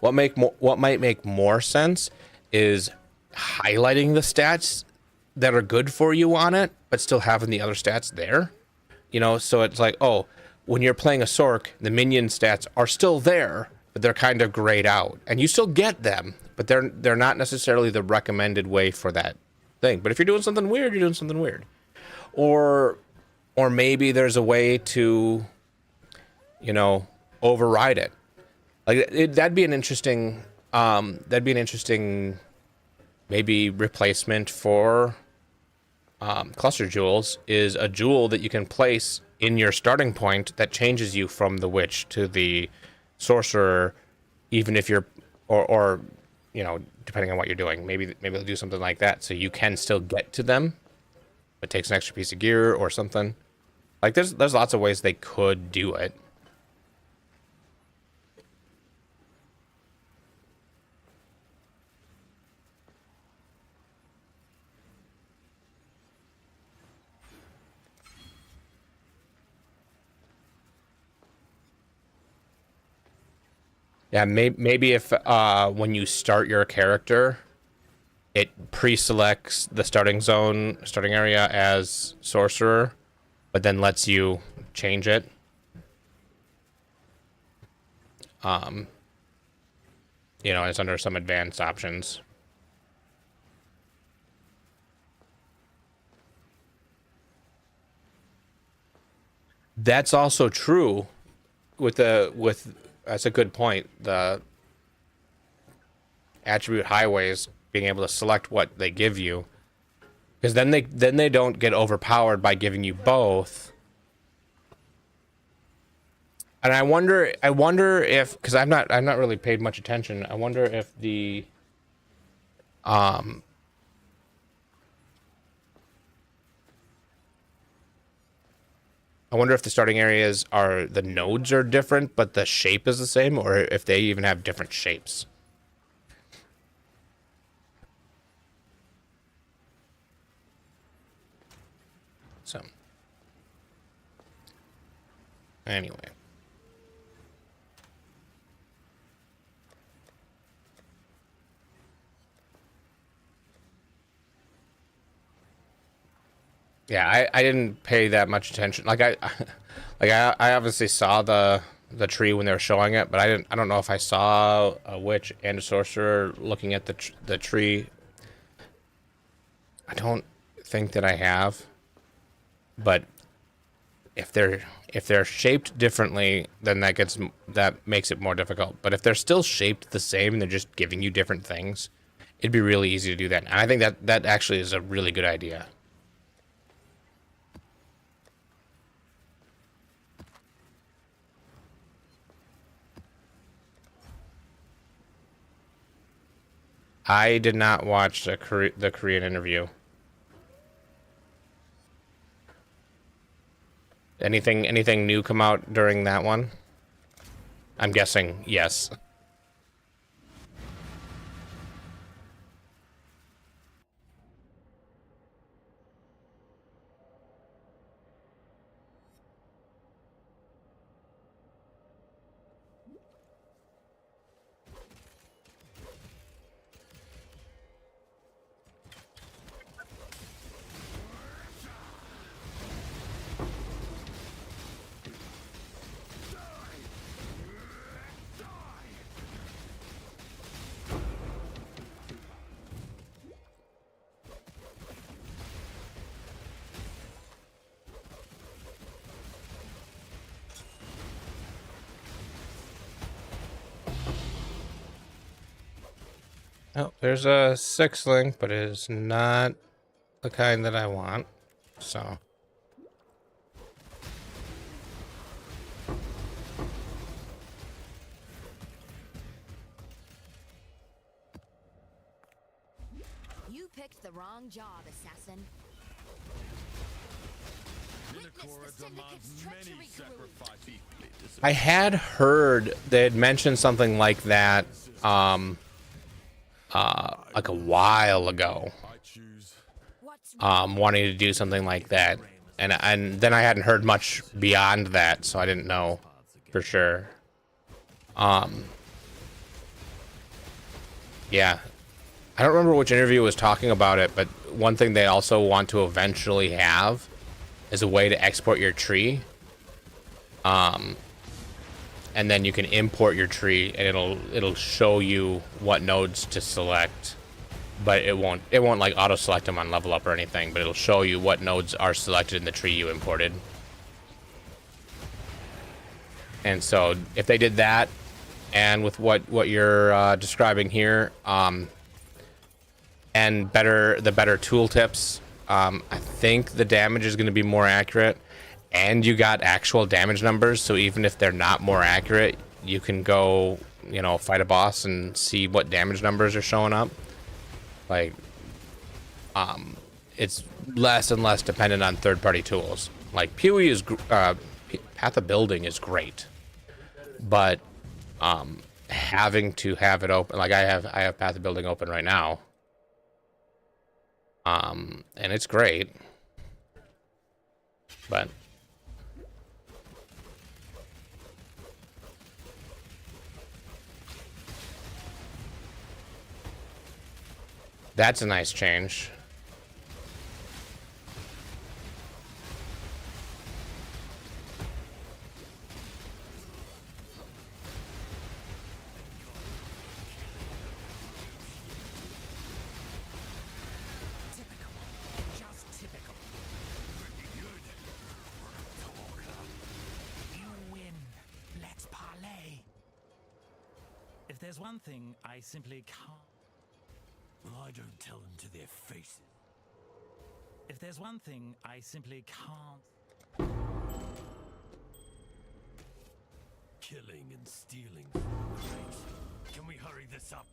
what might make more sense is highlighting the stats that are good for you on it, but still having the other stats there. You know, so it's like, oh, when you're playing a Sorc, the minion stats are still there, but they're kind of grayed out, and you still get them, but they're not necessarily the recommended way for that thing. But if you're doing something weird, you're doing something weird, or maybe there's a way to, you know, override it. Like that'd be an interesting maybe replacement for cluster jewels, is a jewel that you can place in your starting point that changes you from the witch to the sorcerer, even if you're, or you know, depending on what you're doing. Maybe they'll do something like that so you can still get to them, but takes an extra piece of gear or something. Like there's lots of ways they could do it. Yeah, maybe if when you start your character, it pre-selects the starting area as sorcerer, but then lets you change it. You know, it's under some advanced options. That's also true with that's a good point. The attribute highways, being able to select what they give you, because then they don't get overpowered by giving you both. And I wonder if, because I've not really paid much attention. I wonder if the starting areas are, the nodes are different, but the shape is the same, or if they even have different shapes. So, anyway. Yeah, I didn't pay that much attention. Like I obviously saw the tree when they were showing it, but I don't know if I saw a witch and a sorcerer looking at the tree. I don't think that I have. But if they're shaped differently, then that makes it more difficult. But if they're still shaped the same and they're just giving you different things, it'd be really easy to do that. And I think that actually is a really good idea. I did not watch the Korean interview. Anything new come out during that one? I'm guessing yes. Oh, there's a 6-link, but it is not the kind that I want. So. You picked the wrong job, assassin. I had heard they had mentioned something like that like a while ago, wanting to do something like that, and then I hadn't heard much beyond that, so I didn't know for sure. Yeah, I don't remember which interview was talking about it, but one thing they also want to eventually have is a way to export your tree. And then you can import your tree, and it'll show you what nodes to select, but it won't like auto select them on level up or anything, but it'll show you what nodes are selected in the tree you imported. And so if they did that, and with what you're describing here, and the better tooltips, I think the damage is going to be more accurate. And you got actual damage numbers, so even if they're not more accurate, you can go, you know, fight a boss and see what damage numbers are showing up. Like, it's less and less dependent on third-party tools. Like, PoE is, Path of Building is great, but having to have it open, like I have Path of Building open right now, and it's great, but. That's a nice change. Typical. Just typical. You win. Let's parlay. If there's one thing I simply can't... I don't tell them to their faces. If there's one thing I simply can't... Killing and stealing. Great. Can we hurry this up?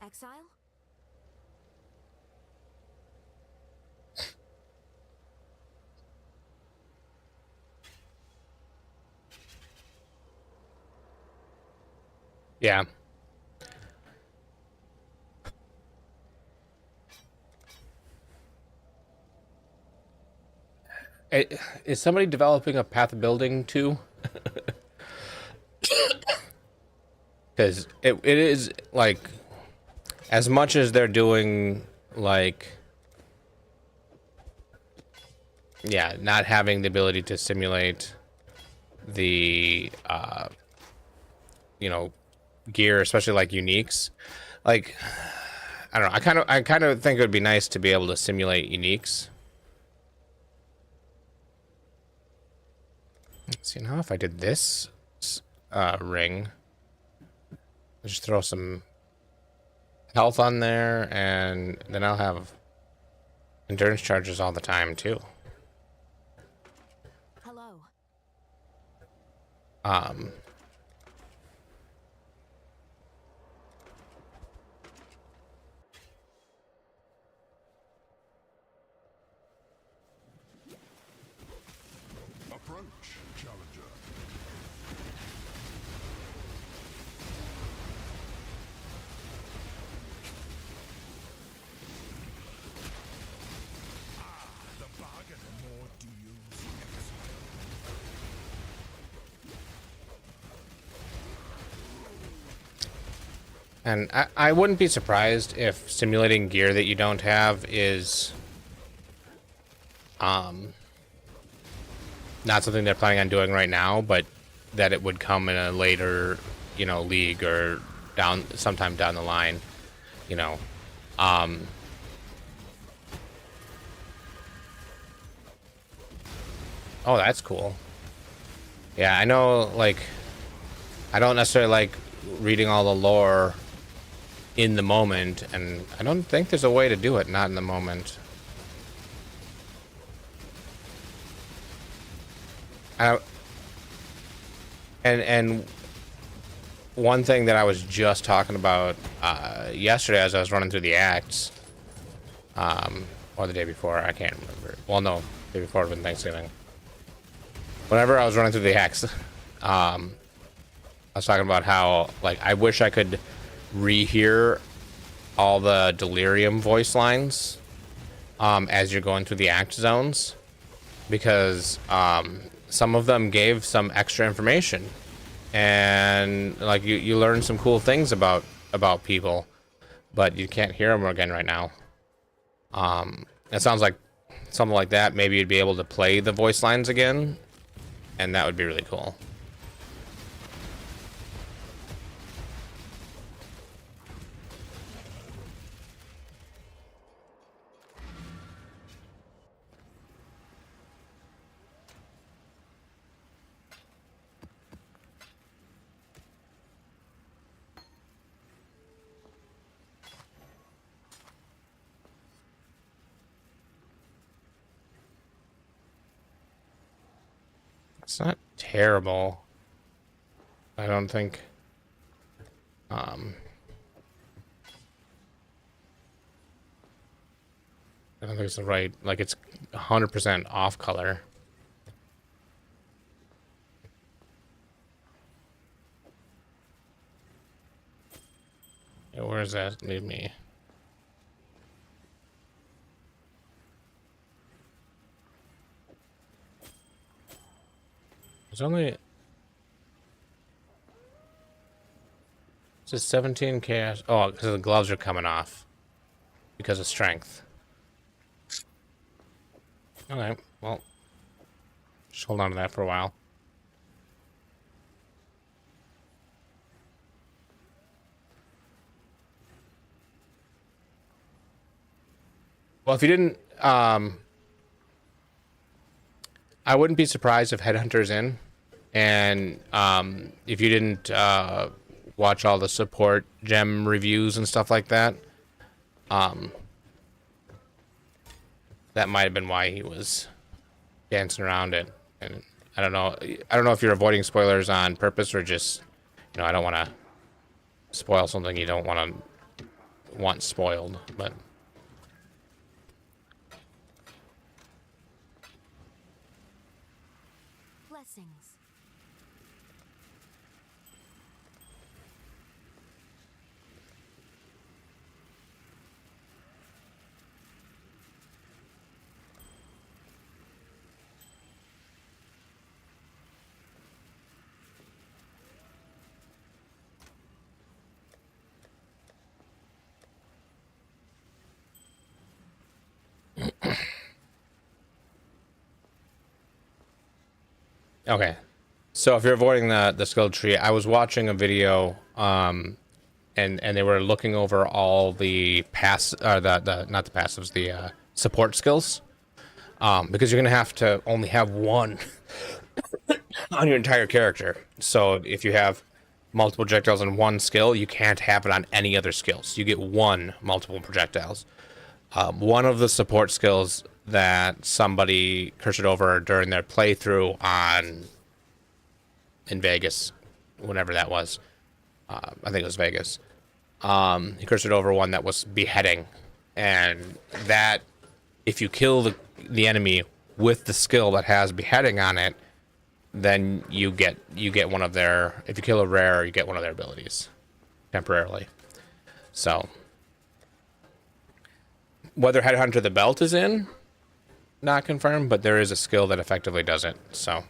Exile? Yeah. Is somebody developing a Path of Building too? Because it is like, as much as they're doing like, yeah, not having the ability to simulate the you know, gear, especially like uniques, like, I don't know, I kind of think it would be nice to be able to simulate uniques. Let's see, now if I did this ring, just throw some health on there, and then I'll have endurance charges all the time too. Hello. Approach, challenger. The bargain. More do you And I wouldn't be surprised if simulating gear that you don't have is not something they're planning on doing right now, but that it would come in a later, you know, league or sometime down the line, you know. Oh, that's cool. Yeah, I know, like, I don't necessarily like reading all the lore in the moment, and I don't think there's a way to do it not in the moment. And one thing that I was just talking about yesterday as I was running through the acts, or the day before, I can't remember. Well, no, the day before would have been Thanksgiving. Whenever I was running through the acts, I was talking about how, like, I wish I could rehear all the delirium voice lines as you're going through the act zones, because some of them gave some extra information, and like you learn some cool things about people, but you can't hear them again right now. It sounds like something like that. Maybe you'd be able to play the voice lines again and that would be really cool. It's not terrible. I don't think. I don't think it's the right. Like it's 100% off color. Yeah, where does that leave me? There's only. It says 17 chaos. Oh, because the gloves are coming off. Because of strength. Alright, well. Just hold on to that for a while. Well, if you didn't, I wouldn't be surprised if Headhunter's in. And if you didn't watch all the support gem reviews and stuff like that, that might have been why he was dancing around it. And I don't know if you're avoiding spoilers on purpose or just, you know, I don't want to spoil something you don't want spoiled, but. Blessings. Okay, so if you're avoiding the skill tree, I was watching a video, and they were looking over all the the not the passives, the support skills, because you're gonna have to only have one on your entire character. So if you have multiple projectiles on one skill, you can't have it on any other skills. You get one multiple projectiles. One of the support skills that somebody cursed over during their playthrough in Vegas, whenever that was, I think it was Vegas. He cursed over one that was beheading, and that if you kill the enemy with the skill that has beheading on it, then you get one of their. If you kill a rare, you get one of their abilities temporarily. So whether Headhunter the belt is in, not confirmed, but there is a skill that effectively does it. So.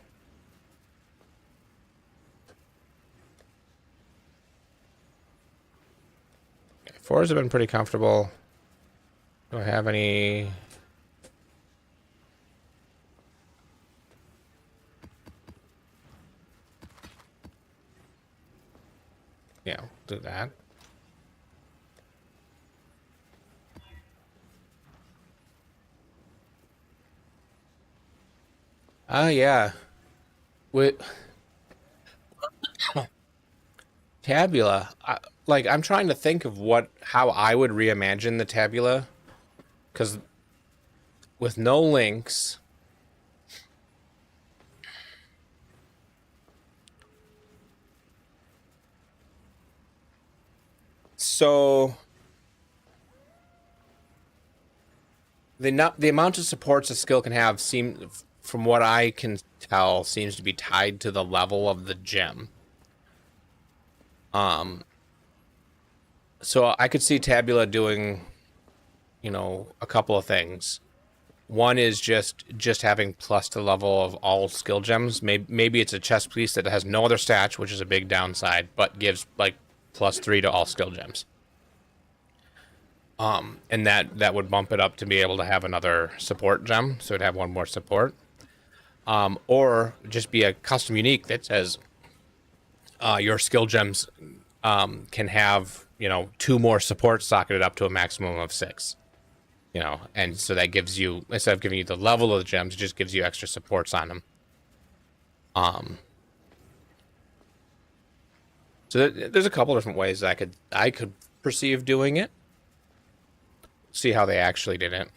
Fours have been pretty comfortable. Do I have any? Yeah, I'll do that. Yeah. With Tabula, I'm trying to think of how I would reimagine the Tabula, because with no links, so the amount of supports a skill can have from what I can tell, seems to be tied to the level of the gem. So I could see Tabula doing, a couple of things. One is just having plus to the level of all skill gems. Maybe it's a chest piece that has no other stats, which is a big downside, but gives like +3 to all skill gems. And that would bump it up to be able to have another support gem, so it'd have one more support. or just be a custom unique that says your skill gems can have, 2 more supports socketed up to a maximum of 6. And so that gives you, instead of giving you the level of the gems, it just gives you extra supports on them. So there's a couple different ways I could perceive doing it. See how they actually did it.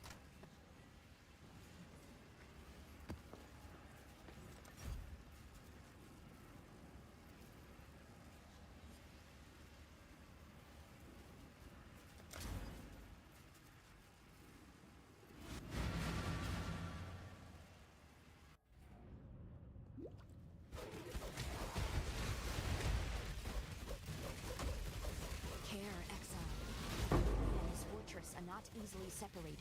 Care, exile. He and his fortress are not easily separated.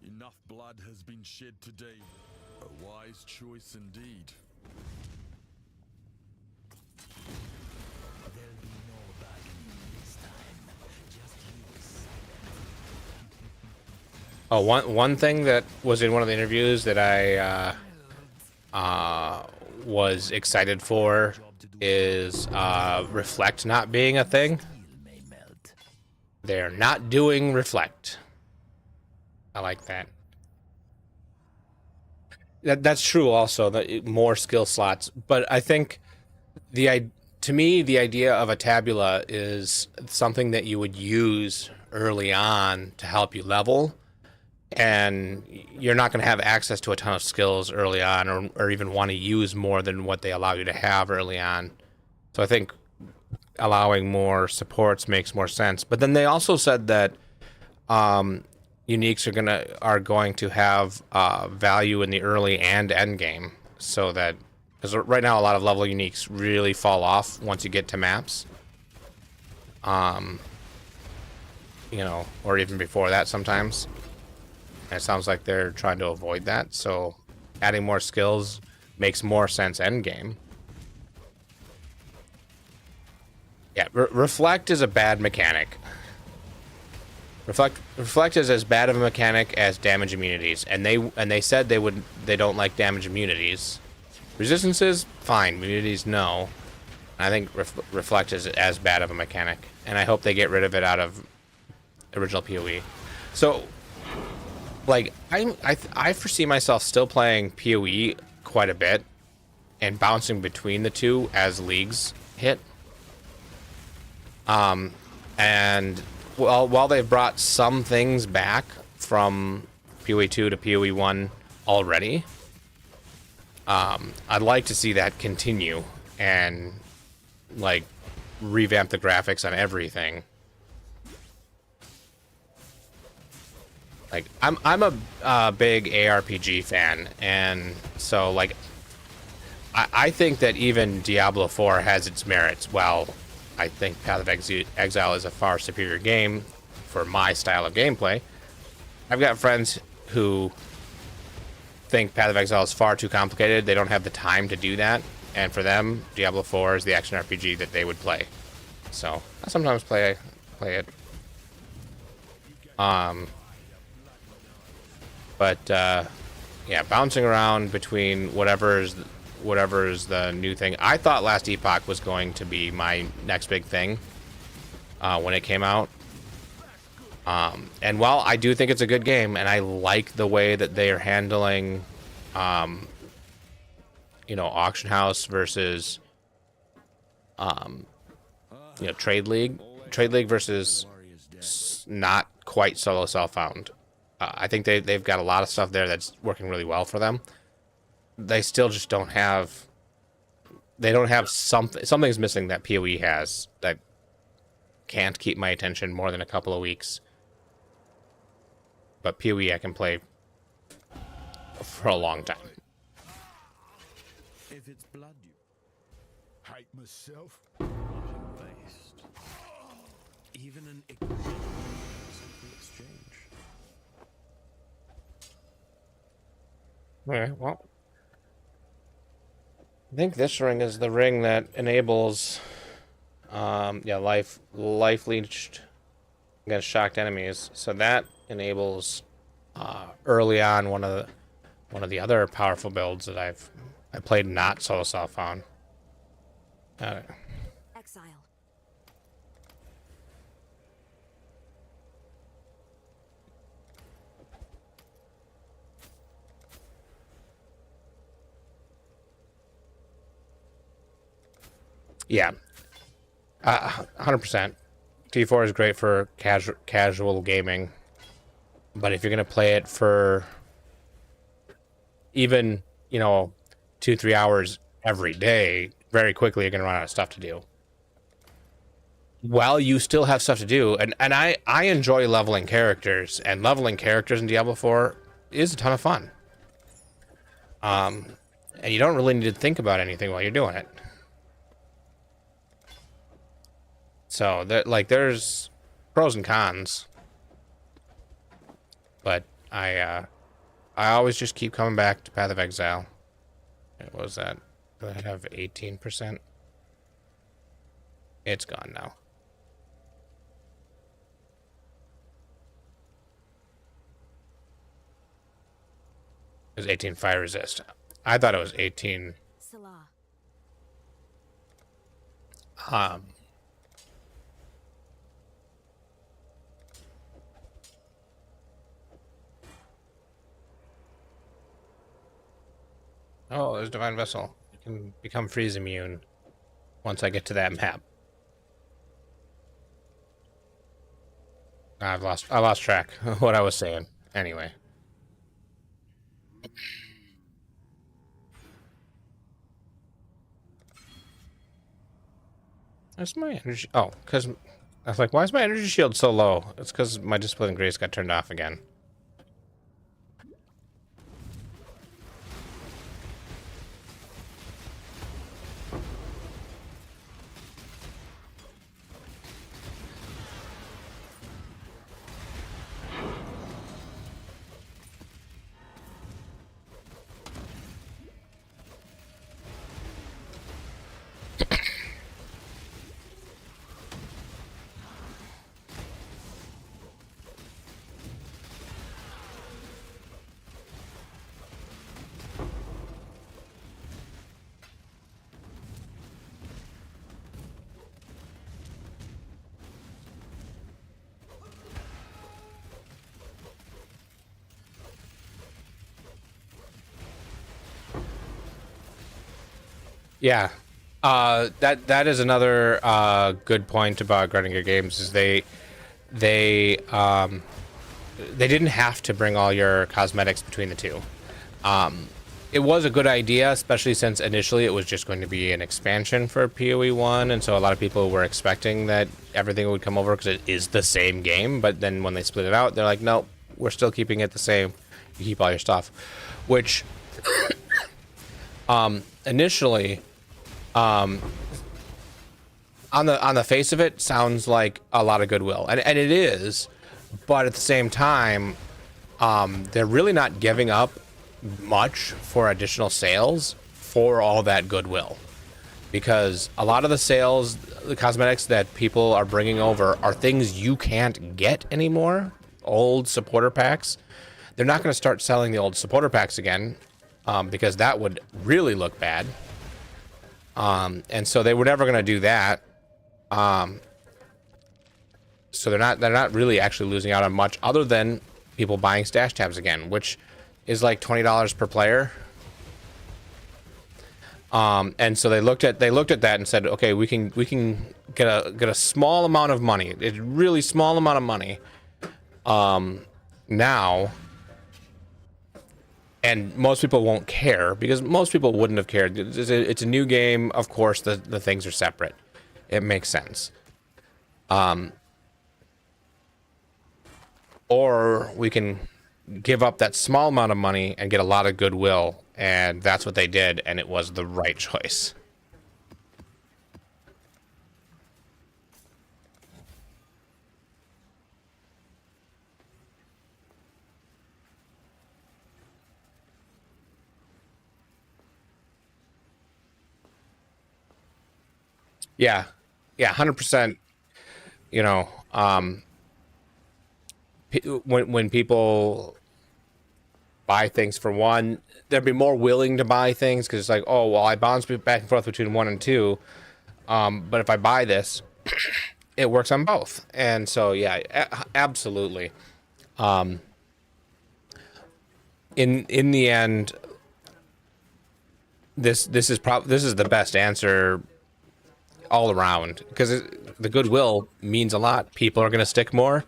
Enough blood has been shed today. A wise choice indeed. There'll be no bargaining this time. Just you silent. Oh, one thing that was in one of the interviews that I was excited for is reflect not being a thing. Steel may melt. They're not doing reflect. I like that. That's true also, that more skill slots, but I think to me the idea of a tabula is something that you would use early on to help you level, and you're not going to have access to a ton of skills early on, or even want to use more than what they allow you to have early on. So I think allowing more supports makes more sense. But then they also said that uniques are going to have value in the early and end game, so that, because right now a lot of level uniques really fall off once you get to maps, or even before that sometimes. And it sounds like they're trying to avoid that, so adding more skills makes more sense end game. Yeah, reflect is a bad mechanic. Reflect is as bad of a mechanic as damage immunities, and they said they don't like damage immunities. Resistances, fine. Immunities, no. I think reflect is as bad of a mechanic, and I hope they get rid of it out of original PoE. So, like, I foresee myself still playing PoE quite a bit, and bouncing between the two as leagues hit. And while they've brought some things back from PoE 2 to PoE 1 already, I'd like to see that continue and, like, revamp the graphics on everything. Like, I'm a big ARPG fan, and so, like, I think that even Diablo 4 has its merits. Well, I think Path of Exile is a far superior game for my style of gameplay. I've got friends who think Path of Exile is far too complicated. They don't have the time to do that, and for them, Diablo 4 is the action RPG that they would play. So I sometimes play it. But yeah, bouncing around between whatever is the new thing. I thought Last Epoch was going to be my next big thing when it came out. And while I do think it's a good game, and I like the way that they are handling, auction house versus, trade league versus not quite solo self-found. I think they've got a lot of stuff there that's working really well for them. They still just don't have. They don't have something. Something's missing that PoE has that can't keep my attention more than a couple of weeks. But PoE I can play for a long time. If it's blood you Hate myself. based, even an exchange. Alright, well. I think this ring is the ring that enables Yeah, life leached against shocked enemies. So that enables early on one of the other powerful builds that I played not solo self on. Exile. Yeah, 100%. T4 is great for casual gaming, but if you're gonna play it for even 2-3 hours every day, very quickly you're gonna run out of stuff to do. While you still have stuff to do, and I enjoy leveling characters, and leveling characters in Diablo 4 is a ton of fun. And you don't really need to think about anything while you're doing it. So there's pros and cons, but I always just keep coming back to Path of Exile. What was that? Did I have 18%? It's gone now. It was 18 fire resist. I thought it was 18. Salah. Oh, there's Divine Vessel. You can become freeze immune once I get to that map. I lost track of what I was saying. Anyway. That's my energy. Oh, because I was like, why is my energy shield so low? It's because my Discipline and Grace got turned off again. Yeah, that is another good point about Gruniger Games is they didn't have to bring all your cosmetics between the two. It was a good idea, especially since initially it was just going to be an expansion for PoE 1, and so a lot of people were expecting that everything would come over because it is the same game. But then when they split it out, they're like, nope, we're still keeping it the same. You keep all your stuff, which initially. On the face of it, sounds like a lot of goodwill, and it is, but at the same time, they're really not giving up much for additional sales for all that goodwill, because a lot of the sales, the cosmetics that people are bringing over are things you can't get anymore. Old supporter packs. They're not going to start selling the old supporter packs again, because that would really look bad. And so they were never going to do that. So they're not really actually losing out on much other than people buying stash tabs again, which is like $20 per player. And so they looked at that and said, okay, we can get a small amount of money, a really small amount of money, now. And most people won't care because most people wouldn't have cared. It's a new game. Of course, the things are separate. It makes sense. Or we can give up that small amount of money and get a lot of goodwill. And that's what they did. And it was the right choice. Yeah. yeah, 100%. You know, when people buy things for one, they'd be more willing to buy things because it's like, oh well, I bounce back and forth between 1 and 2. But if I buy this, it works on both. And so yeah, absolutely. In the end, this is the best answer all around because the goodwill means a lot. People are going to stick more,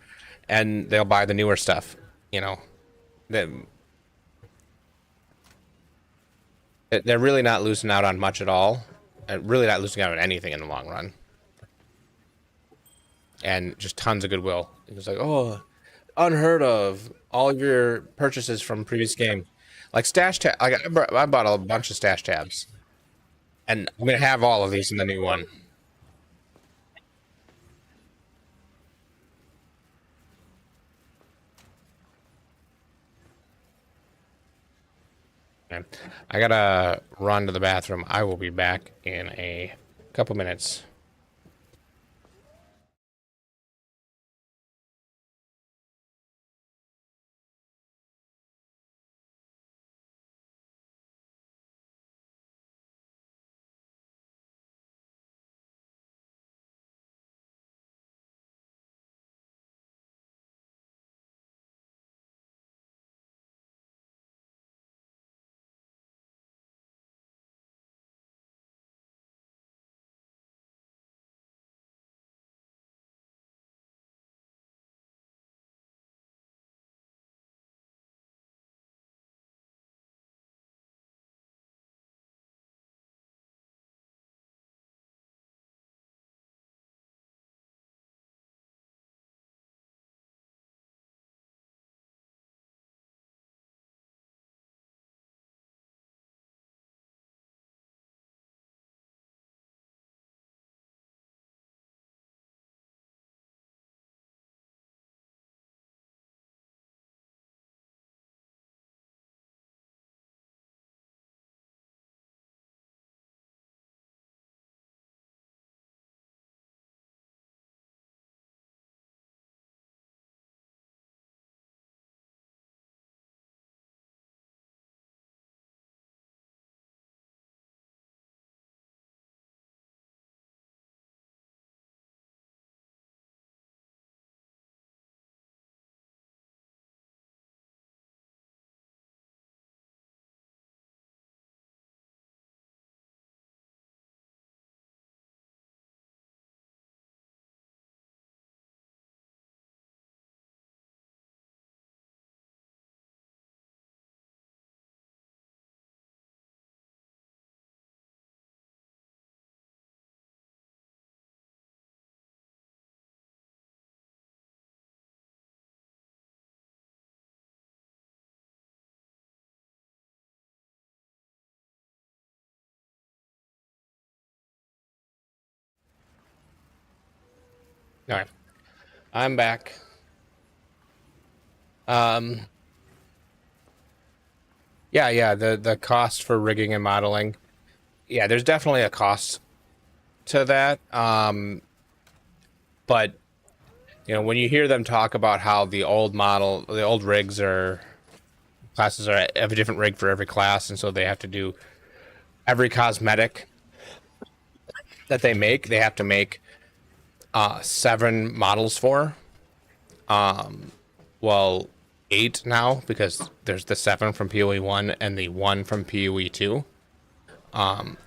and they'll buy the newer stuff. You know, they, they're really not losing out on much at all. Really not losing out on anything in the long run, and just tons of goodwill. It's like, oh, unheard of. All of your purchases from previous game, like stash tab. Like I bought a bunch of stash tabs, and I'm gonna have all of these in the new one. Okay. I gotta run to the bathroom. I will be back in a couple minutes. All right, I'm back. Um, yeah. The cost for rigging and modeling. Yeah, there's definitely a cost to that. But when you hear them talk about how the old rigs are classes are have a different rig for every class, and so they have to do every cosmetic that they make. They have to make 7 models for. Well, 8 now because there's the 7 from PoE 1 and the 1 from PoE 2.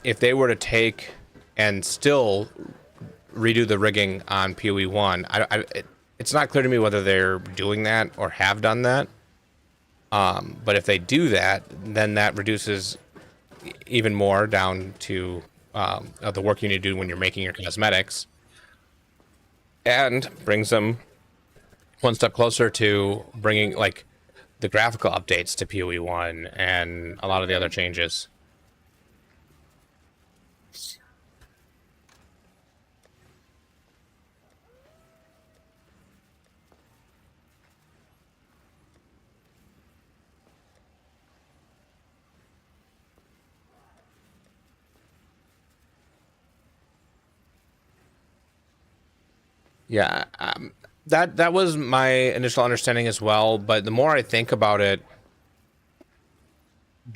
If they were to take and still redo the rigging on PoE 1, it's not clear to me whether they're doing that or have done that. But if they do that, then that reduces even more down to of the work you need to do when you're making your cosmetics, and brings them one step closer to bringing like the graphical updates to PoE 1 and a lot of the other changes. Yeah, that was my initial understanding as well. But the more I think about it,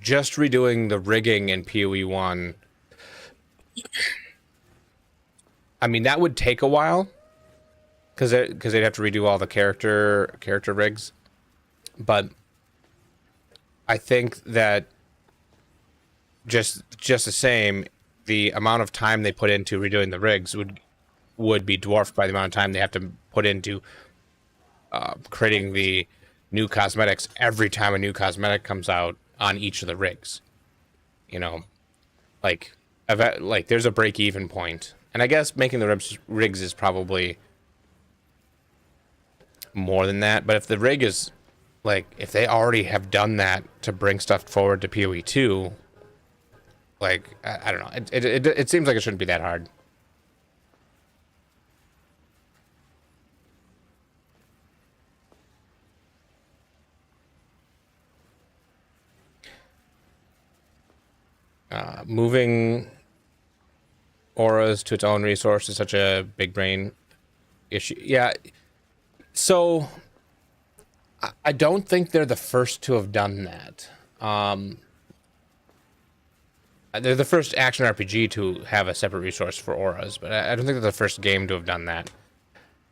just redoing the rigging in PoE 1, I mean, that would take a while because they'd have to redo all the character rigs. But I think that just the same, the amount of time they put into redoing the rigs would be dwarfed by the amount of time they have to put into creating the new cosmetics every time a new cosmetic comes out on each of the rigs. You know, like there's a break even point, and I guess making the rigs is probably more than that. But if the rig is like, if they already have done that to bring stuff forward to PoE 2, like I don't know, it seems like it shouldn't be that hard. Moving auras to its own resource is such a big brain issue. Yeah. So I don't think they're the first to have done that. They're the first action RPG to have a separate resource for auras, but I don't think they're the first game to have done that.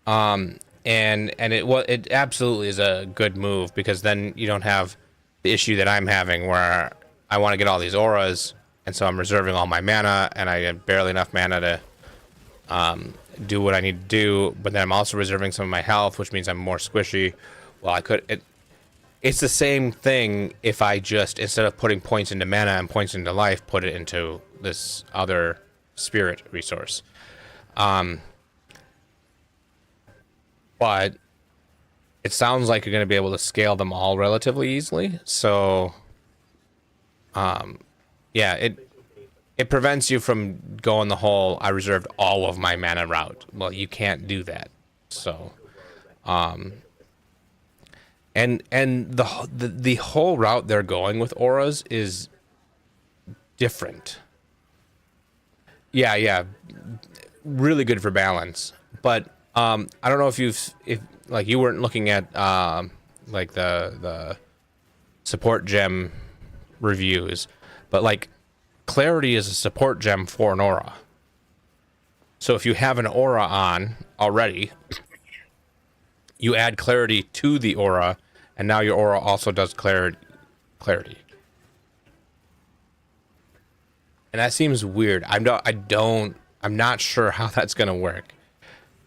And it absolutely is a good move, because then you don't have the issue that I'm having where I want to get all these auras, and so I'm reserving all my mana, and I have barely enough mana to do what I need to do, but then I'm also reserving some of my health, which means I'm more squishy. Well, it's the same thing if I just, instead of putting points into mana and points into life, put it into this other spirit resource. But it sounds like you're going to be able to scale them all relatively easily. So, yeah, it prevents you from going the whole, I reserved all of my mana route. Well, you can't do that. So, and the whole route they're going with auras is different. Yeah, really good for balance. But I don't know if you weren't looking at like the support gem reviews, but like clarity is a support gem for an aura. So if you have an aura on already, you add clarity to the aura, and now your aura also does clarity. And that seems weird. I'm not sure how that's gonna work.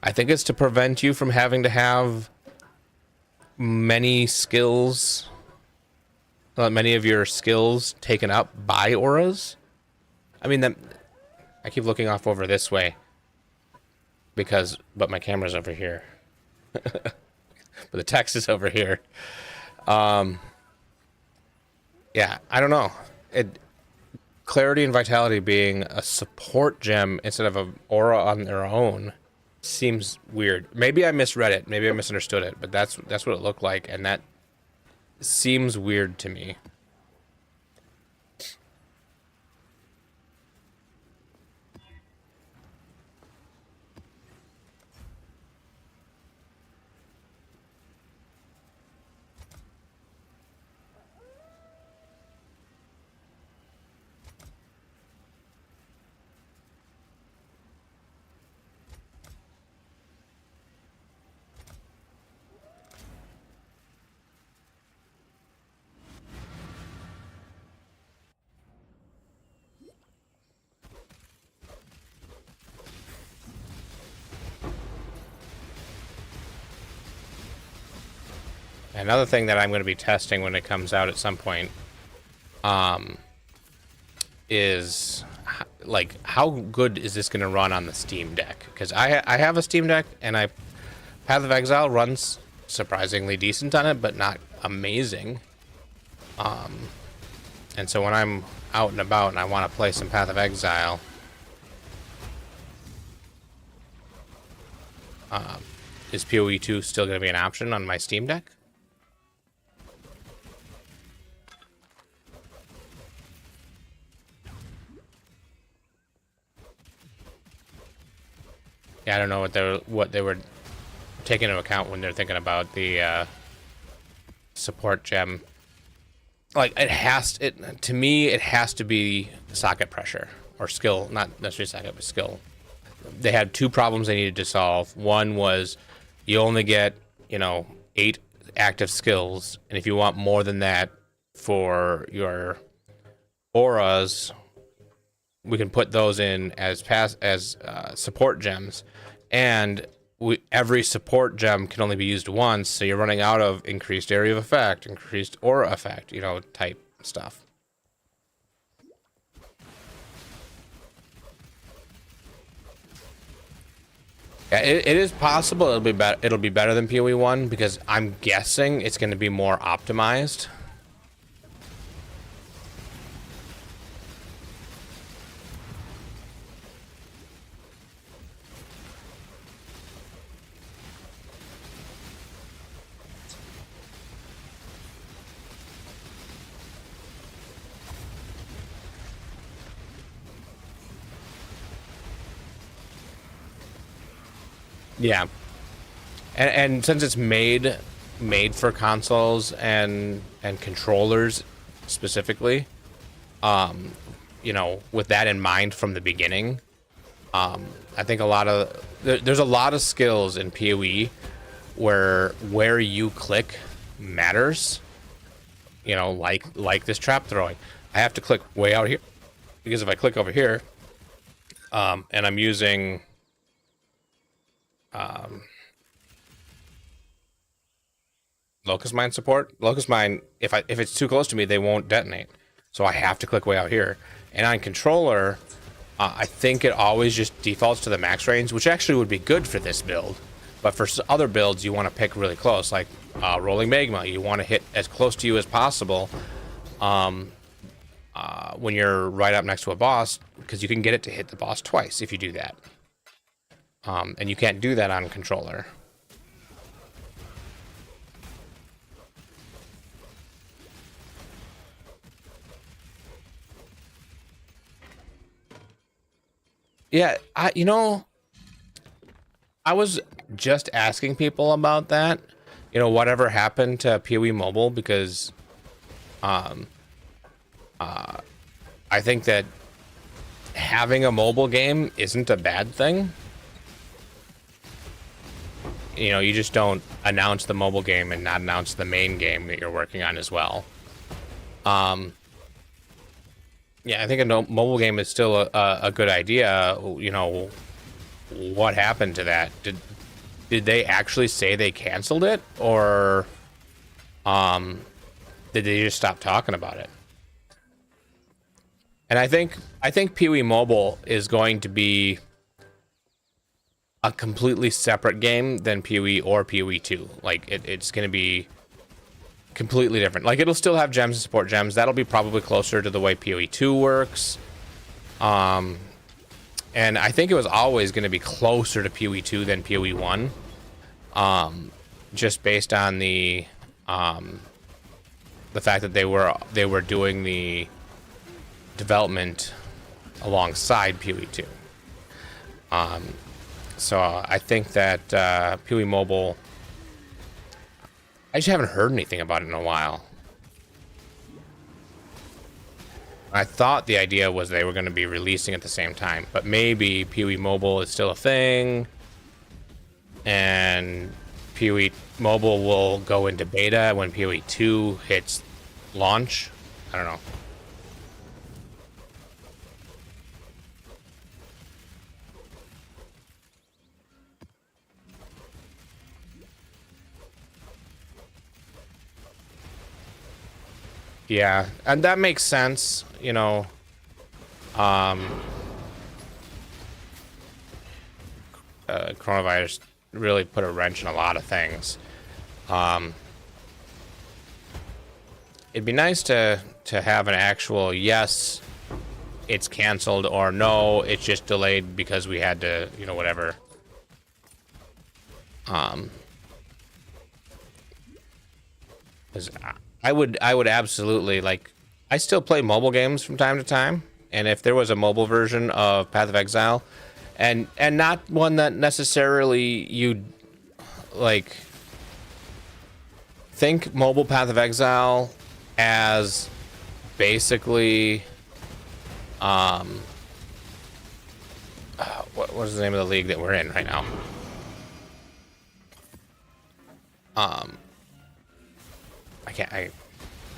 I think it's to prevent you from having to have many of your skills taken up by auras. I mean, I keep looking off over this way but my camera's over here. But the text is over here. Yeah, I don't know. Clarity and Vitality being a support gem instead of an aura on their own seems weird. Maybe I misread it. Maybe I misunderstood it. But that's what it looked like, and that seems weird to me. Another thing that I'm going to be testing when it comes out at some point is like, how good is this going to run on the Steam Deck? Because I have a Steam Deck, and Path of Exile runs surprisingly decent on it, but not amazing. And so when I'm out and about and I want to play some Path of Exile, is PoE 2 still going to be an option on my Steam Deck? Yeah, I don't know what they were take into account when they're thinking about the support gem. Like to me, it has to be socket pressure or skill, not necessarily socket, but skill. They had two problems they needed to solve. One was you only get, 8 active skills, and if you want more than that for your auras, we can put those in as support gems, and every support gem can only be used once, so you're running out of increased area of effect, increased aura effect, type stuff. Yeah, it is possible it'll be better than PoE 1, because I'm guessing it's going to be more optimized. Yeah, and since it's made for consoles and controllers specifically, with that in mind from the beginning, I think there's a lot of skills in PoE where you click matters. Like this trap throwing, I have to click way out here, because if I click over here, and I'm using Locust Mine support. Locust Mine, if it's too close to me, they won't detonate. So I have to click way out here. And on controller, I think it always just defaults to the max range, which actually would be good for this build. But for other builds, you want to pick really close, like Rolling Magma. You want to hit as close to you as possible when you're right up next to a boss, because you can get it to hit the boss twice if you do that. And you can't do that on controller. Yeah, I was just asking people about that. Whatever happened to PoE Mobile, because I think that having a mobile game isn't a bad thing. You just don't announce the mobile game and not announce the main game that you're working on as well. Yeah, I think a mobile game is still a good idea. What happened to that? Did they actually say they canceled it, or did they just stop talking about it? And I think PoE Mobile is going to be a completely separate game than PoE or PoE 2. Like, it's going to be completely different. Like, it'll still have gems and support gems. That'll be probably closer to the way PoE 2 works. And I think it was always going to be closer to PoE 2 than PoE 1. Just based on the fact that they were doing the development alongside PoE 2. So I think that PoE Mobile, I just haven't heard anything about it in a while. I thought the idea was they were going to be releasing at the same time, but maybe PoE Mobile is still a thing, and PoE Mobile will go into beta when PoE 2 hits launch. I don't know. Yeah, and that makes sense, coronavirus really put a wrench in a lot of things. It'd be nice to have an actual yes, it's canceled, or no, it's just delayed because we had to, whatever. Because I would absolutely, like, I still play mobile games from time to time, and if there was a mobile version of Path of Exile, and not one that necessarily you like, think mobile Path of Exile as basically, what is the name of the league that we're in right now? I'm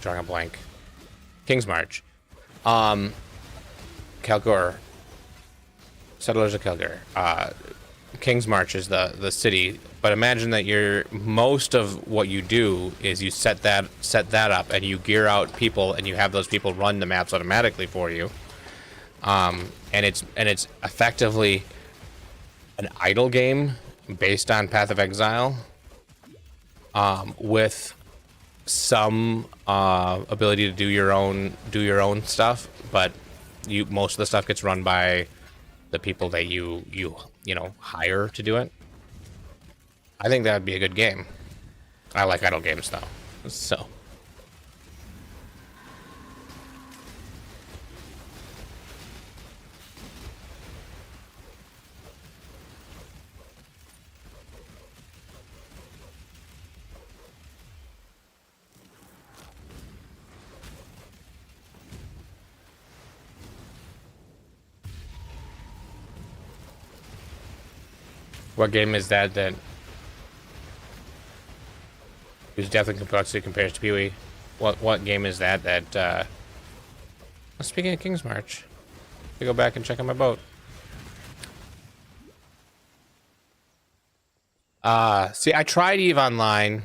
drawing a blank. King's March. Kalgur. Settlers of Kalgur. King's March is the city, but imagine that most of what you do is you set that up and you gear out people and you have those people run the maps automatically for you. And it's effectively an idle game based on Path of Exile, with some ability to do your own stuff, but most of the stuff gets run by the people that you know hire to do it. I think that would be a good game. I like idle games though, so. What game is that whose depth and complexity compares to Pee-wee? What game is that speaking of King's March, I go back and check on my boat. See, I tried EVE Online.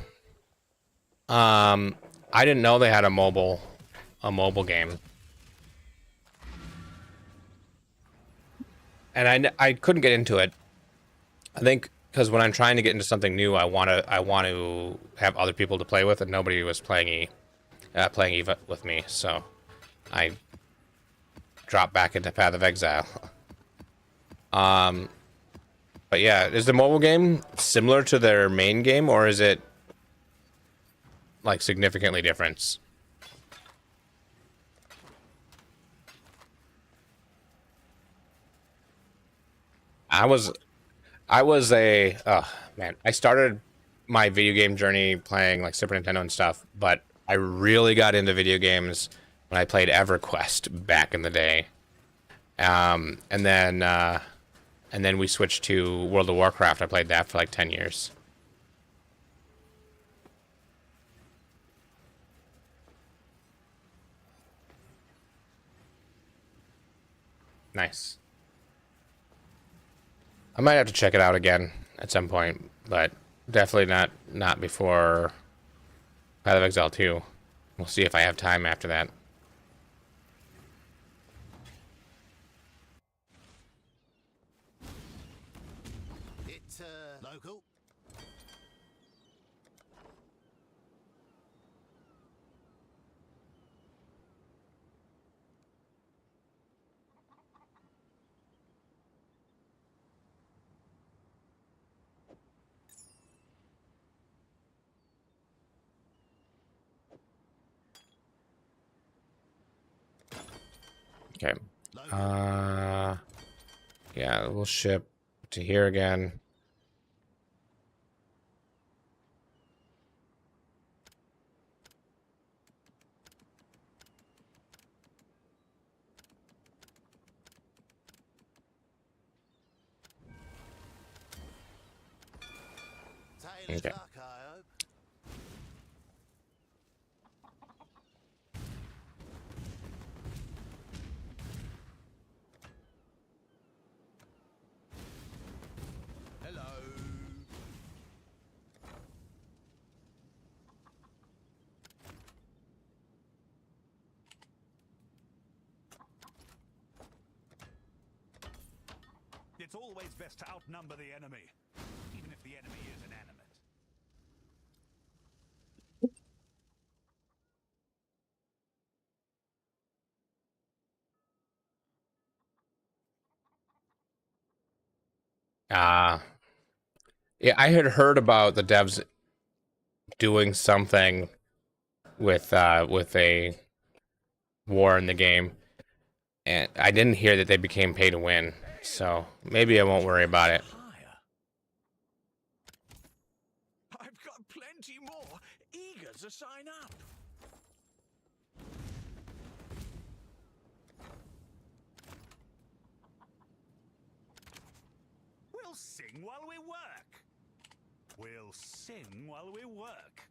I didn't know they had a mobile game. And I couldn't get into it. I think because when I'm trying to get into something new, I want to have other people to play with, and nobody was playing EVE with me, so I dropped back into Path of Exile. But yeah, is the mobile game similar to their main game, or is it like significantly different? I started my video game journey playing like Super Nintendo and stuff, but I really got into video games when I played EverQuest back in the day. And then we switched to World of Warcraft. I played that for like 10 years. Nice. I might have to check it out again at some point, but definitely not before Path of Exile 2. We'll see if I have time after that. It's local. Okay. Yeah, we'll ship to here again. Tailor's Okay. luck, I hope. Hello. It's always best to outnumber the enemy, even if the enemy is inanimate. Yeah, I had heard about the devs doing something with a war in the game, and I didn't hear that they became pay to win. So maybe I won't worry about it. Higher. sing while we work. We'll sing while we work.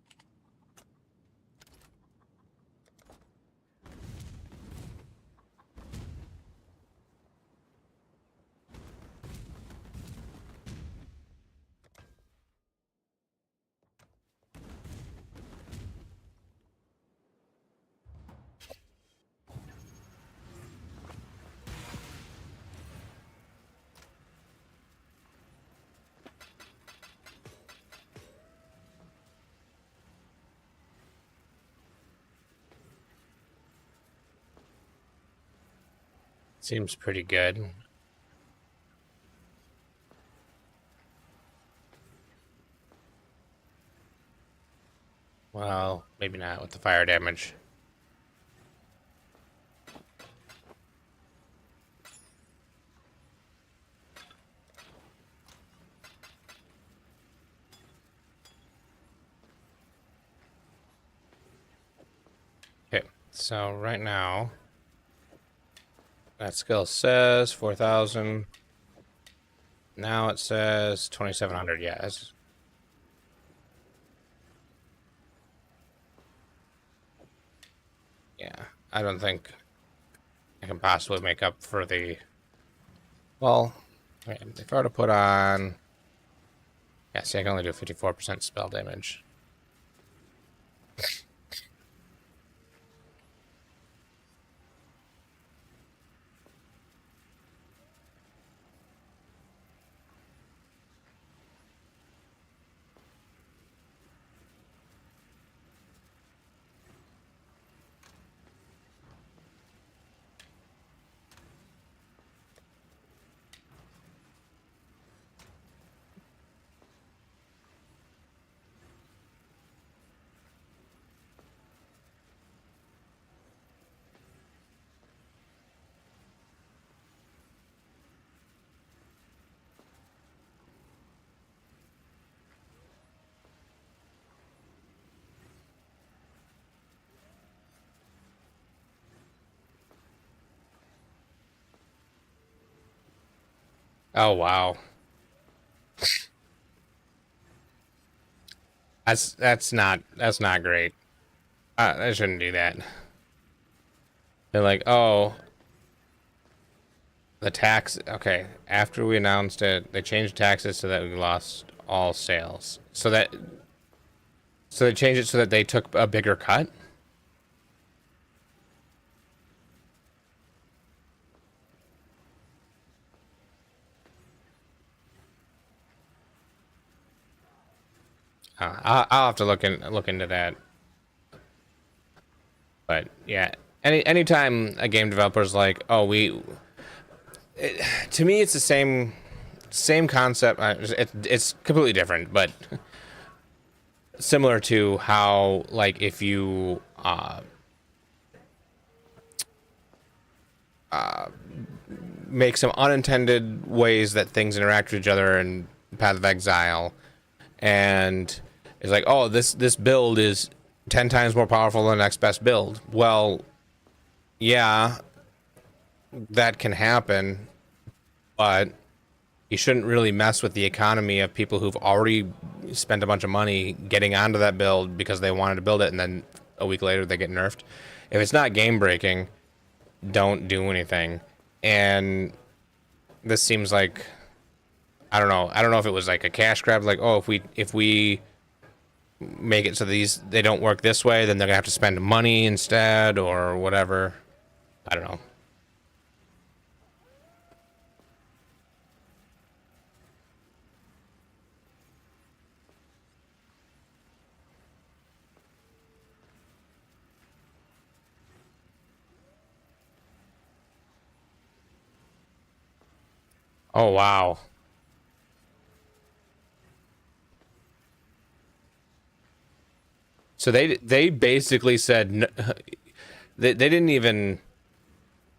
Seems pretty good. Well, maybe not with the fire damage. Okay, so right now, that skill says 4,000. Now it says 2,700. Yes. Yeah, I don't think I can possibly make up for the. Well, if I were to put on. Yeah, see, I can only do 54% spell damage. Oh wow. That's not great. I shouldn't do that. They're like, oh, the tax. Okay, after we announced it, they changed taxes so that we lost all sales. So they changed it so that they took a bigger cut. I'll have to look into that. But yeah, anytime a game developer's like, oh, to me it's the same concept. It's completely different, but similar to how, like, if you make some unintended ways that things interact with each other in Path of Exile, and it's like, oh, this build is 10 times more powerful than the next best build. Well, yeah, that can happen, but you shouldn't really mess with the economy of people who've already spent a bunch of money getting onto that build because they wanted to build it, and then a week later they get nerfed. If it's not game breaking, don't do anything. And this seems like, I don't know if it was like a cash grab, like, oh, if we make it so they don't work this way, then they're gonna have to spend money instead or whatever. I don't know. Oh wow. So they basically said they didn't even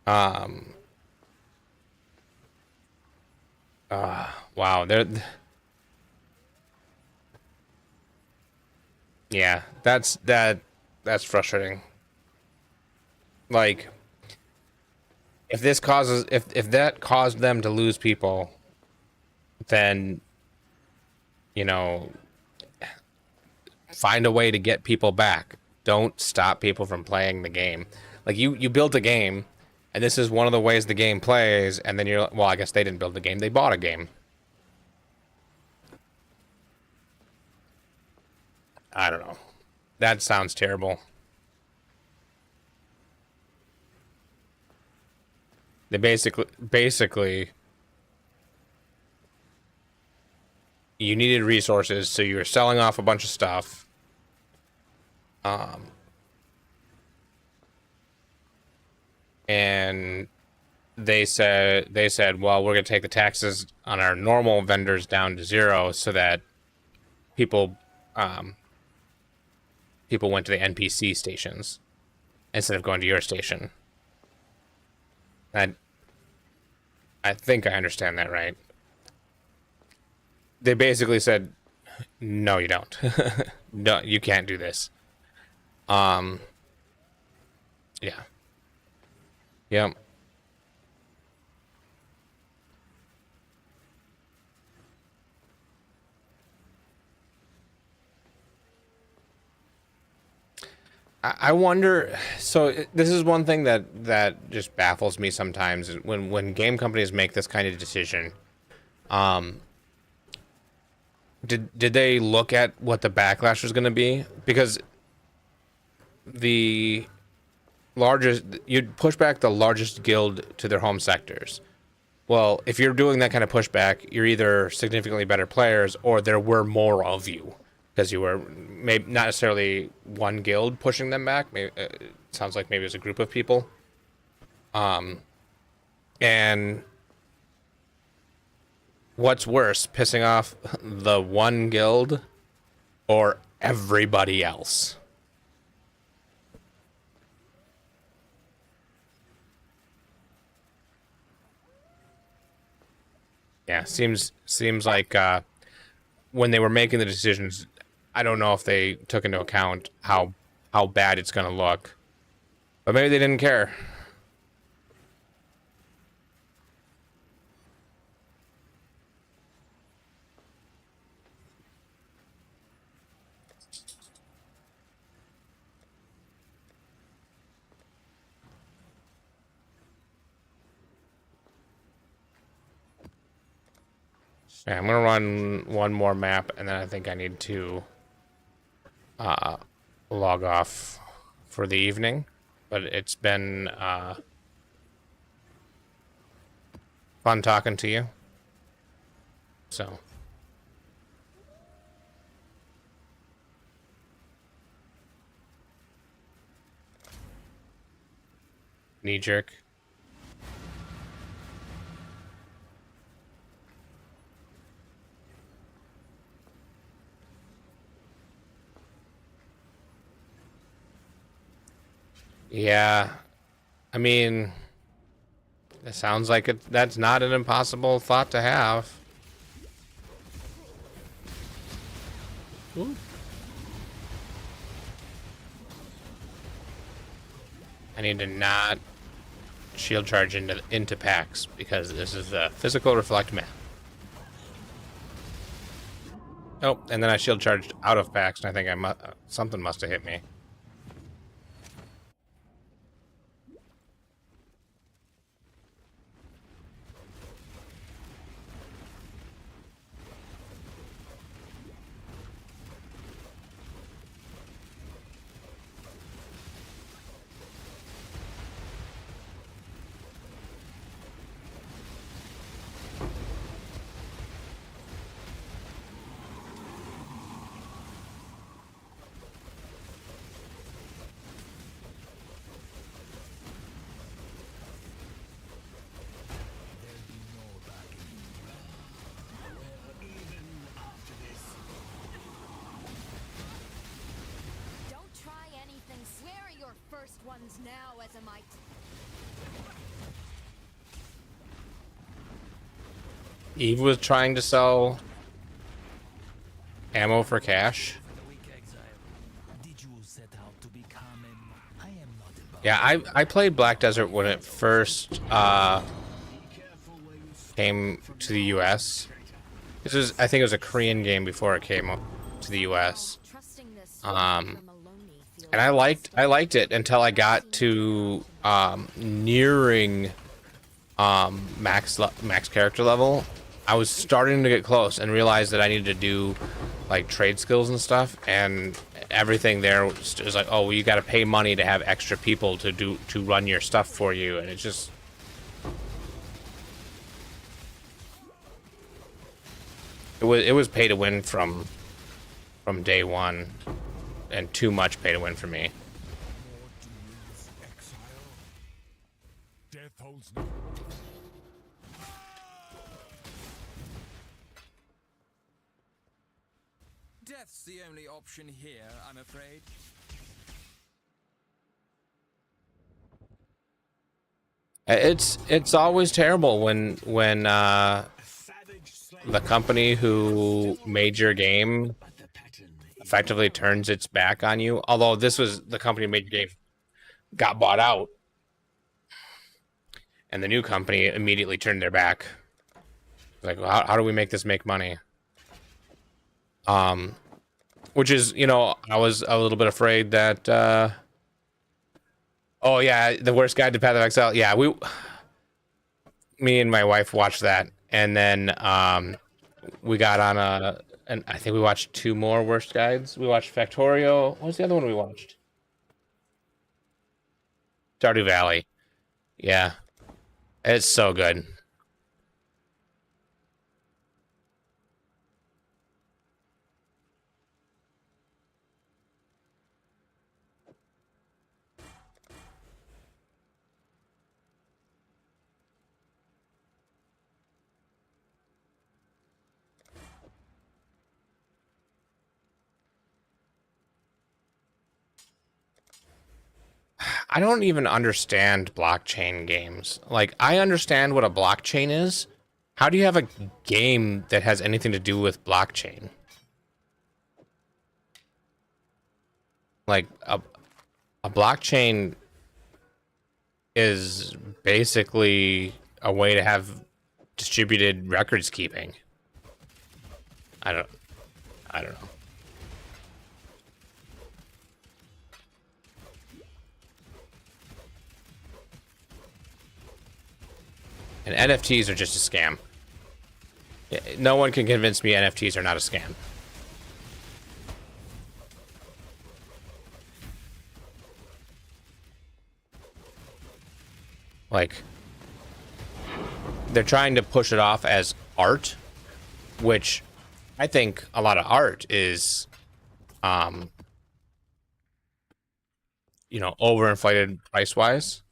um wow, they're yeah, that's frustrating. Like, if that caused them to lose people, then, you know, find a way to get people back. Don't stop people from playing the game. Like you built a game, and this is one of the ways the game plays, and then you're, well, I guess they didn't build the game, they bought a game. I don't know. That sounds terrible. They basically you needed resources, so you were selling off a bunch of stuff. And they said, well, we're gonna take the taxes on our normal vendors down to 0 so that people people went to the NPC stations instead of going to your station. I think I understand that right. They basically said, no, you don't. No, you can't do this. Yeah. Yep. I wonder. So this is one thing that just baffles me sometimes when game companies make this kind of decision. Did they look at what the backlash was going to be? Because the largest, you'd push back the largest guild to their home sectors. Well, if you're doing that kind of pushback, you're either significantly better players or there were more of you. Because you were maybe not necessarily one guild pushing them back. Maybe, it sounds like maybe it was a group of people. And what's worse, pissing off the one guild or everybody else? Yeah, seems like when they were making the decisions, I don't know if they took into account how bad it's going to look. But maybe they didn't care. Yeah, I'm gonna run one more map, and then I think I need to log off for the evening. But it's been fun talking to you. So. Knee jerk. Yeah, I mean, it sounds like that's not an impossible thought to have. Ooh. I need to not shield charge into packs because this is the physical reflect map. Oh, and then I shield charged out of packs, and I think something must have hit me. First ones now, as a might. Eve was trying to sell ammo for cash. Yeah, I played Black Desert when it first came to the US, This was, I think it was a Korean game before it came to the US. Trusting this Um, from Maloney feels and I liked it until I got to nearing max character level. I was starting to get close and realized that I needed to do like trade skills and stuff, and everything there was like, oh, well, you got to pay money to have extra people to run your stuff for you, and it's just it was pay to win from day one, and too much pay to win for me. Exile. Death holds no. Death's the only option here, I'm afraid. It's always terrible when the company who made your game effectively turns its back on you. Although this was the company who made your game got bought out, and the new company immediately turned their back. Like, well, how do we make this make money? Which is, you know, I was a little bit afraid that. Oh yeah, the worst guide to Path of Exile. Yeah, me and my wife watched that, and then we got on and I think we watched 2 more worst guides. We watched Factorio. What was the other one we watched? Stardew Valley. Yeah, it's so good. I don't even understand blockchain games. Like, I understand what a blockchain is. How do you have a game that has anything to do with blockchain? Like, a blockchain is basically a way to have distributed records keeping. I don't know. And NFTs are just a scam. No one can convince me NFTs are not a scam. Like, they're trying to push it off as art, which I think a lot of art is, you know, overinflated price-wise.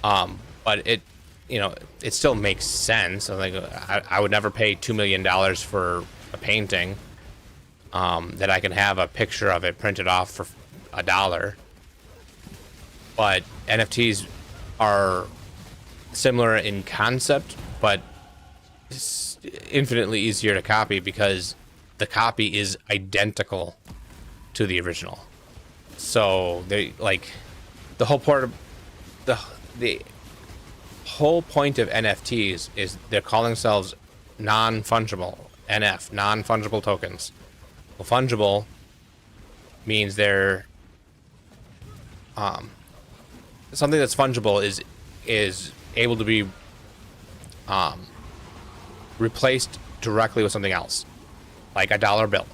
But it, you know, it still makes sense. I would never pay $2 million for a painting that I can have a picture of it printed off for $1. But NFTs are similar in concept, but it's infinitely easier to copy because the copy is identical to the original. So they like the whole part of the whole point of NFTs is they're calling themselves non-fungible NF, non-fungible tokens. Well, fungible means they're something that's fungible is able to be replaced directly with something else, like a dollar bill.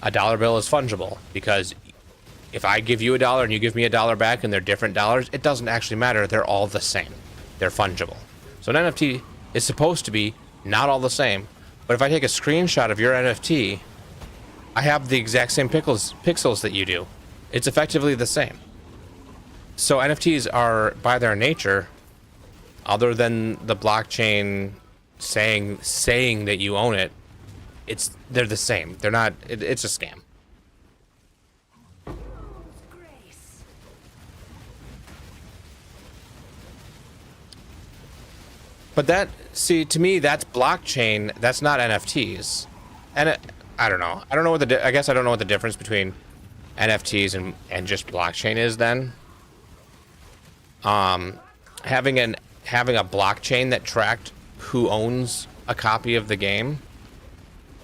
A dollar bill is fungible because if I give you $1 and you give me $1 back and they're different dollars, it doesn't actually matter. They're all the same. They're fungible. So an NFT is supposed to be not all the same, but if I take a screenshot of your NFT, I have the exact same pixels that you do. It's effectively the same. So NFTs are, by their nature, other than the blockchain saying that you own it, they're the same. They're not. It's a scam. But that, see, to me, that's blockchain. That's not NFTs. And I don't know. I don't know what I guess I don't know what the difference between NFTs and just blockchain is then. Having a blockchain that tracked who owns a copy of the game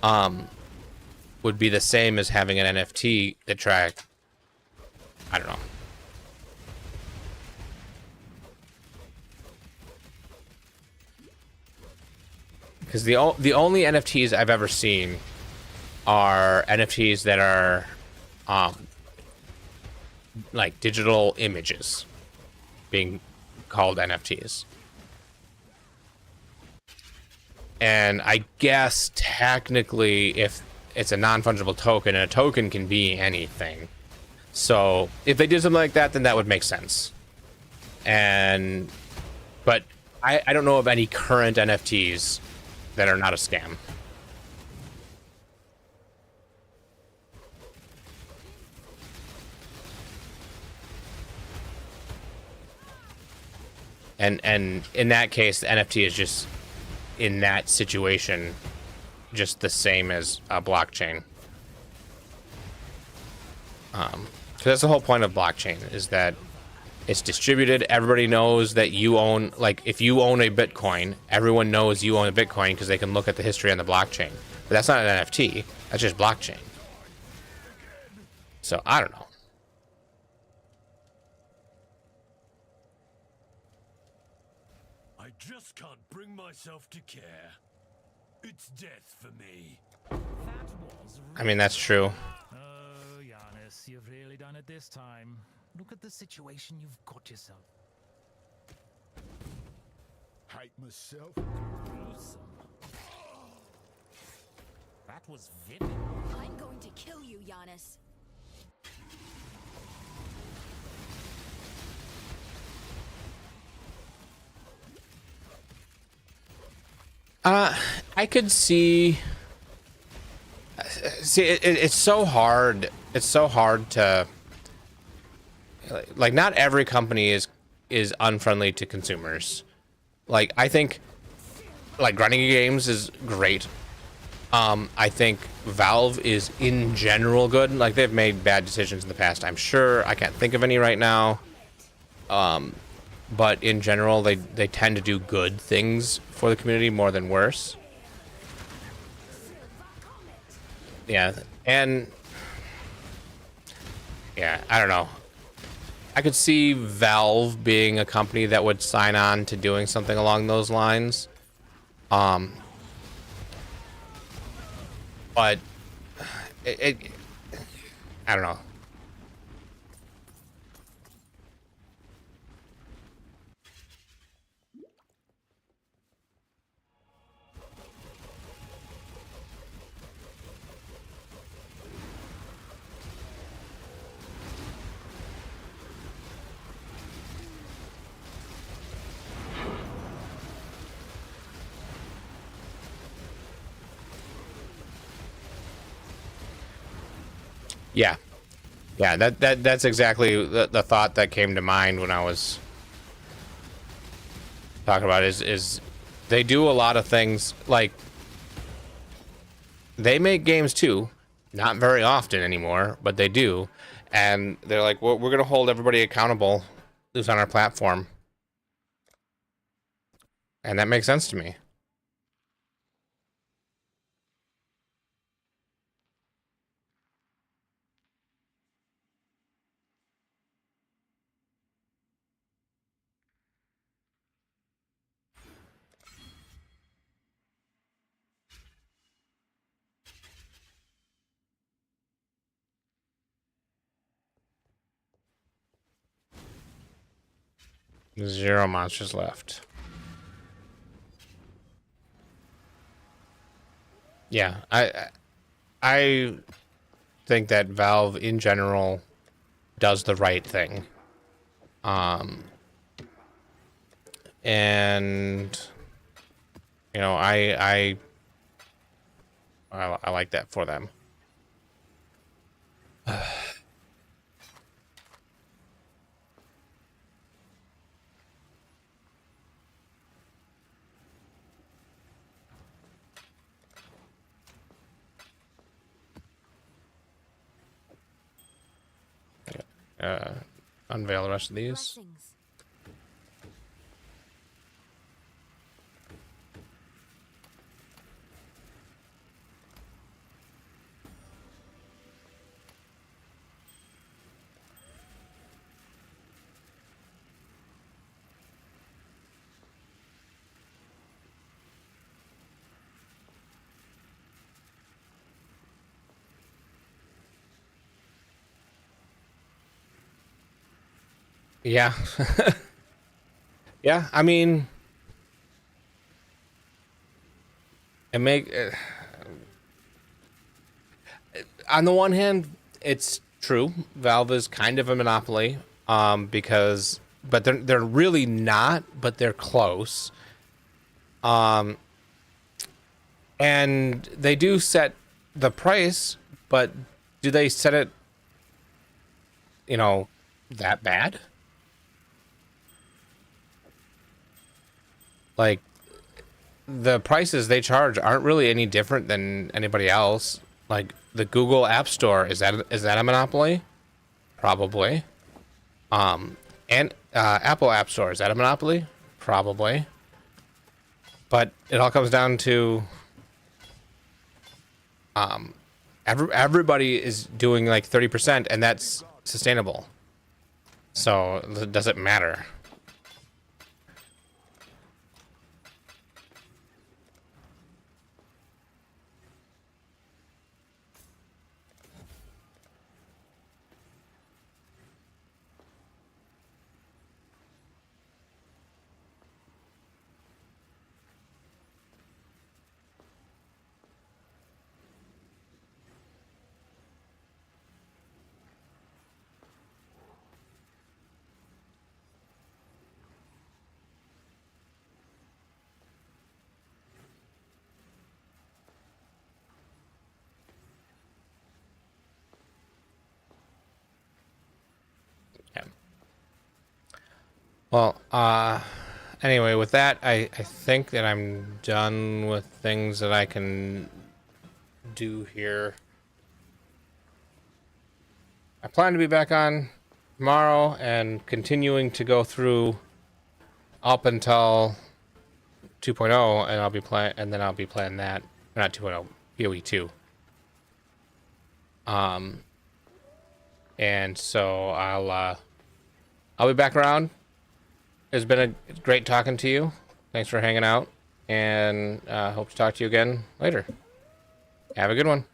would be the same as having an NFT that track. I don't know. Because the only NFTs I've ever seen are NFTs that are like digital images being called NFTs. And I guess technically if it's a non-fungible token, and a token can be anything. So if they did something like that, then that would make sense. But I don't know of any current NFTs that are not a scam. And in that case, the NFT is just, in that situation, just the same as a blockchain. Because that's the whole point of blockchain, is that it's distributed. Everybody knows that you own, like, if you own a Bitcoin, everyone knows you own a Bitcoin because they can look at the history on the blockchain. But that's not an NFT. That's just blockchain. So, I don't know. I just can't bring myself to care. It's death for me. I mean, that's true. Oh, Giannis, you've really done it this time. Look at the situation you've got yourself. Hate myself. Gruesome. That was vivid. I'm going to kill you, Giannis. I could see it's so hard. It's so hard to, like, not every company is unfriendly to consumers. Like, I think, like, running games is great. I think Valve is in general good. Like, they've made bad decisions in the past, I'm sure. I can't think of any right now. But in general, they tend to do good things for the community more than worse. Yeah, and yeah, I don't know. I could see Valve being a company that would sign on to doing something along those lines. But I don't know. Yeah. Yeah, that's exactly the thought that came to mind when I was talking about it, is they do a lot of things. Like, they make games too, not very often anymore, but they do, and they're like, well, we're gonna hold everybody accountable who's on our platform, and that makes sense to me. Zero monsters left. Yeah, I think that Valve in general does the right thing. And you know, I like that for them. Unveil the rest of these. Blessings. Yeah. Yeah, I mean, it make on the one hand, it's true. Valve is kind of a monopoly, because but they're really not, but they're close. And they do set the price, but do they set it, you know, that bad? Like the prices they charge aren't really any different than anybody else. Like the Google App Store, is that a monopoly? Probably. And Apple App Store, is that a monopoly? Probably. But it all comes down to everybody is doing like 30%, and that's sustainable. So does it matter? Yeah. Well, anyway, with that, I think that I'm done with things that I can do here. I plan to be back on tomorrow and continuing to go through up until 2.0, and I'll be playing that, or not 2.0, PoE 2. And so I'll be back around. It's been a great talking to you. Thanks for hanging out, and hope to talk to you again later. Have a good one.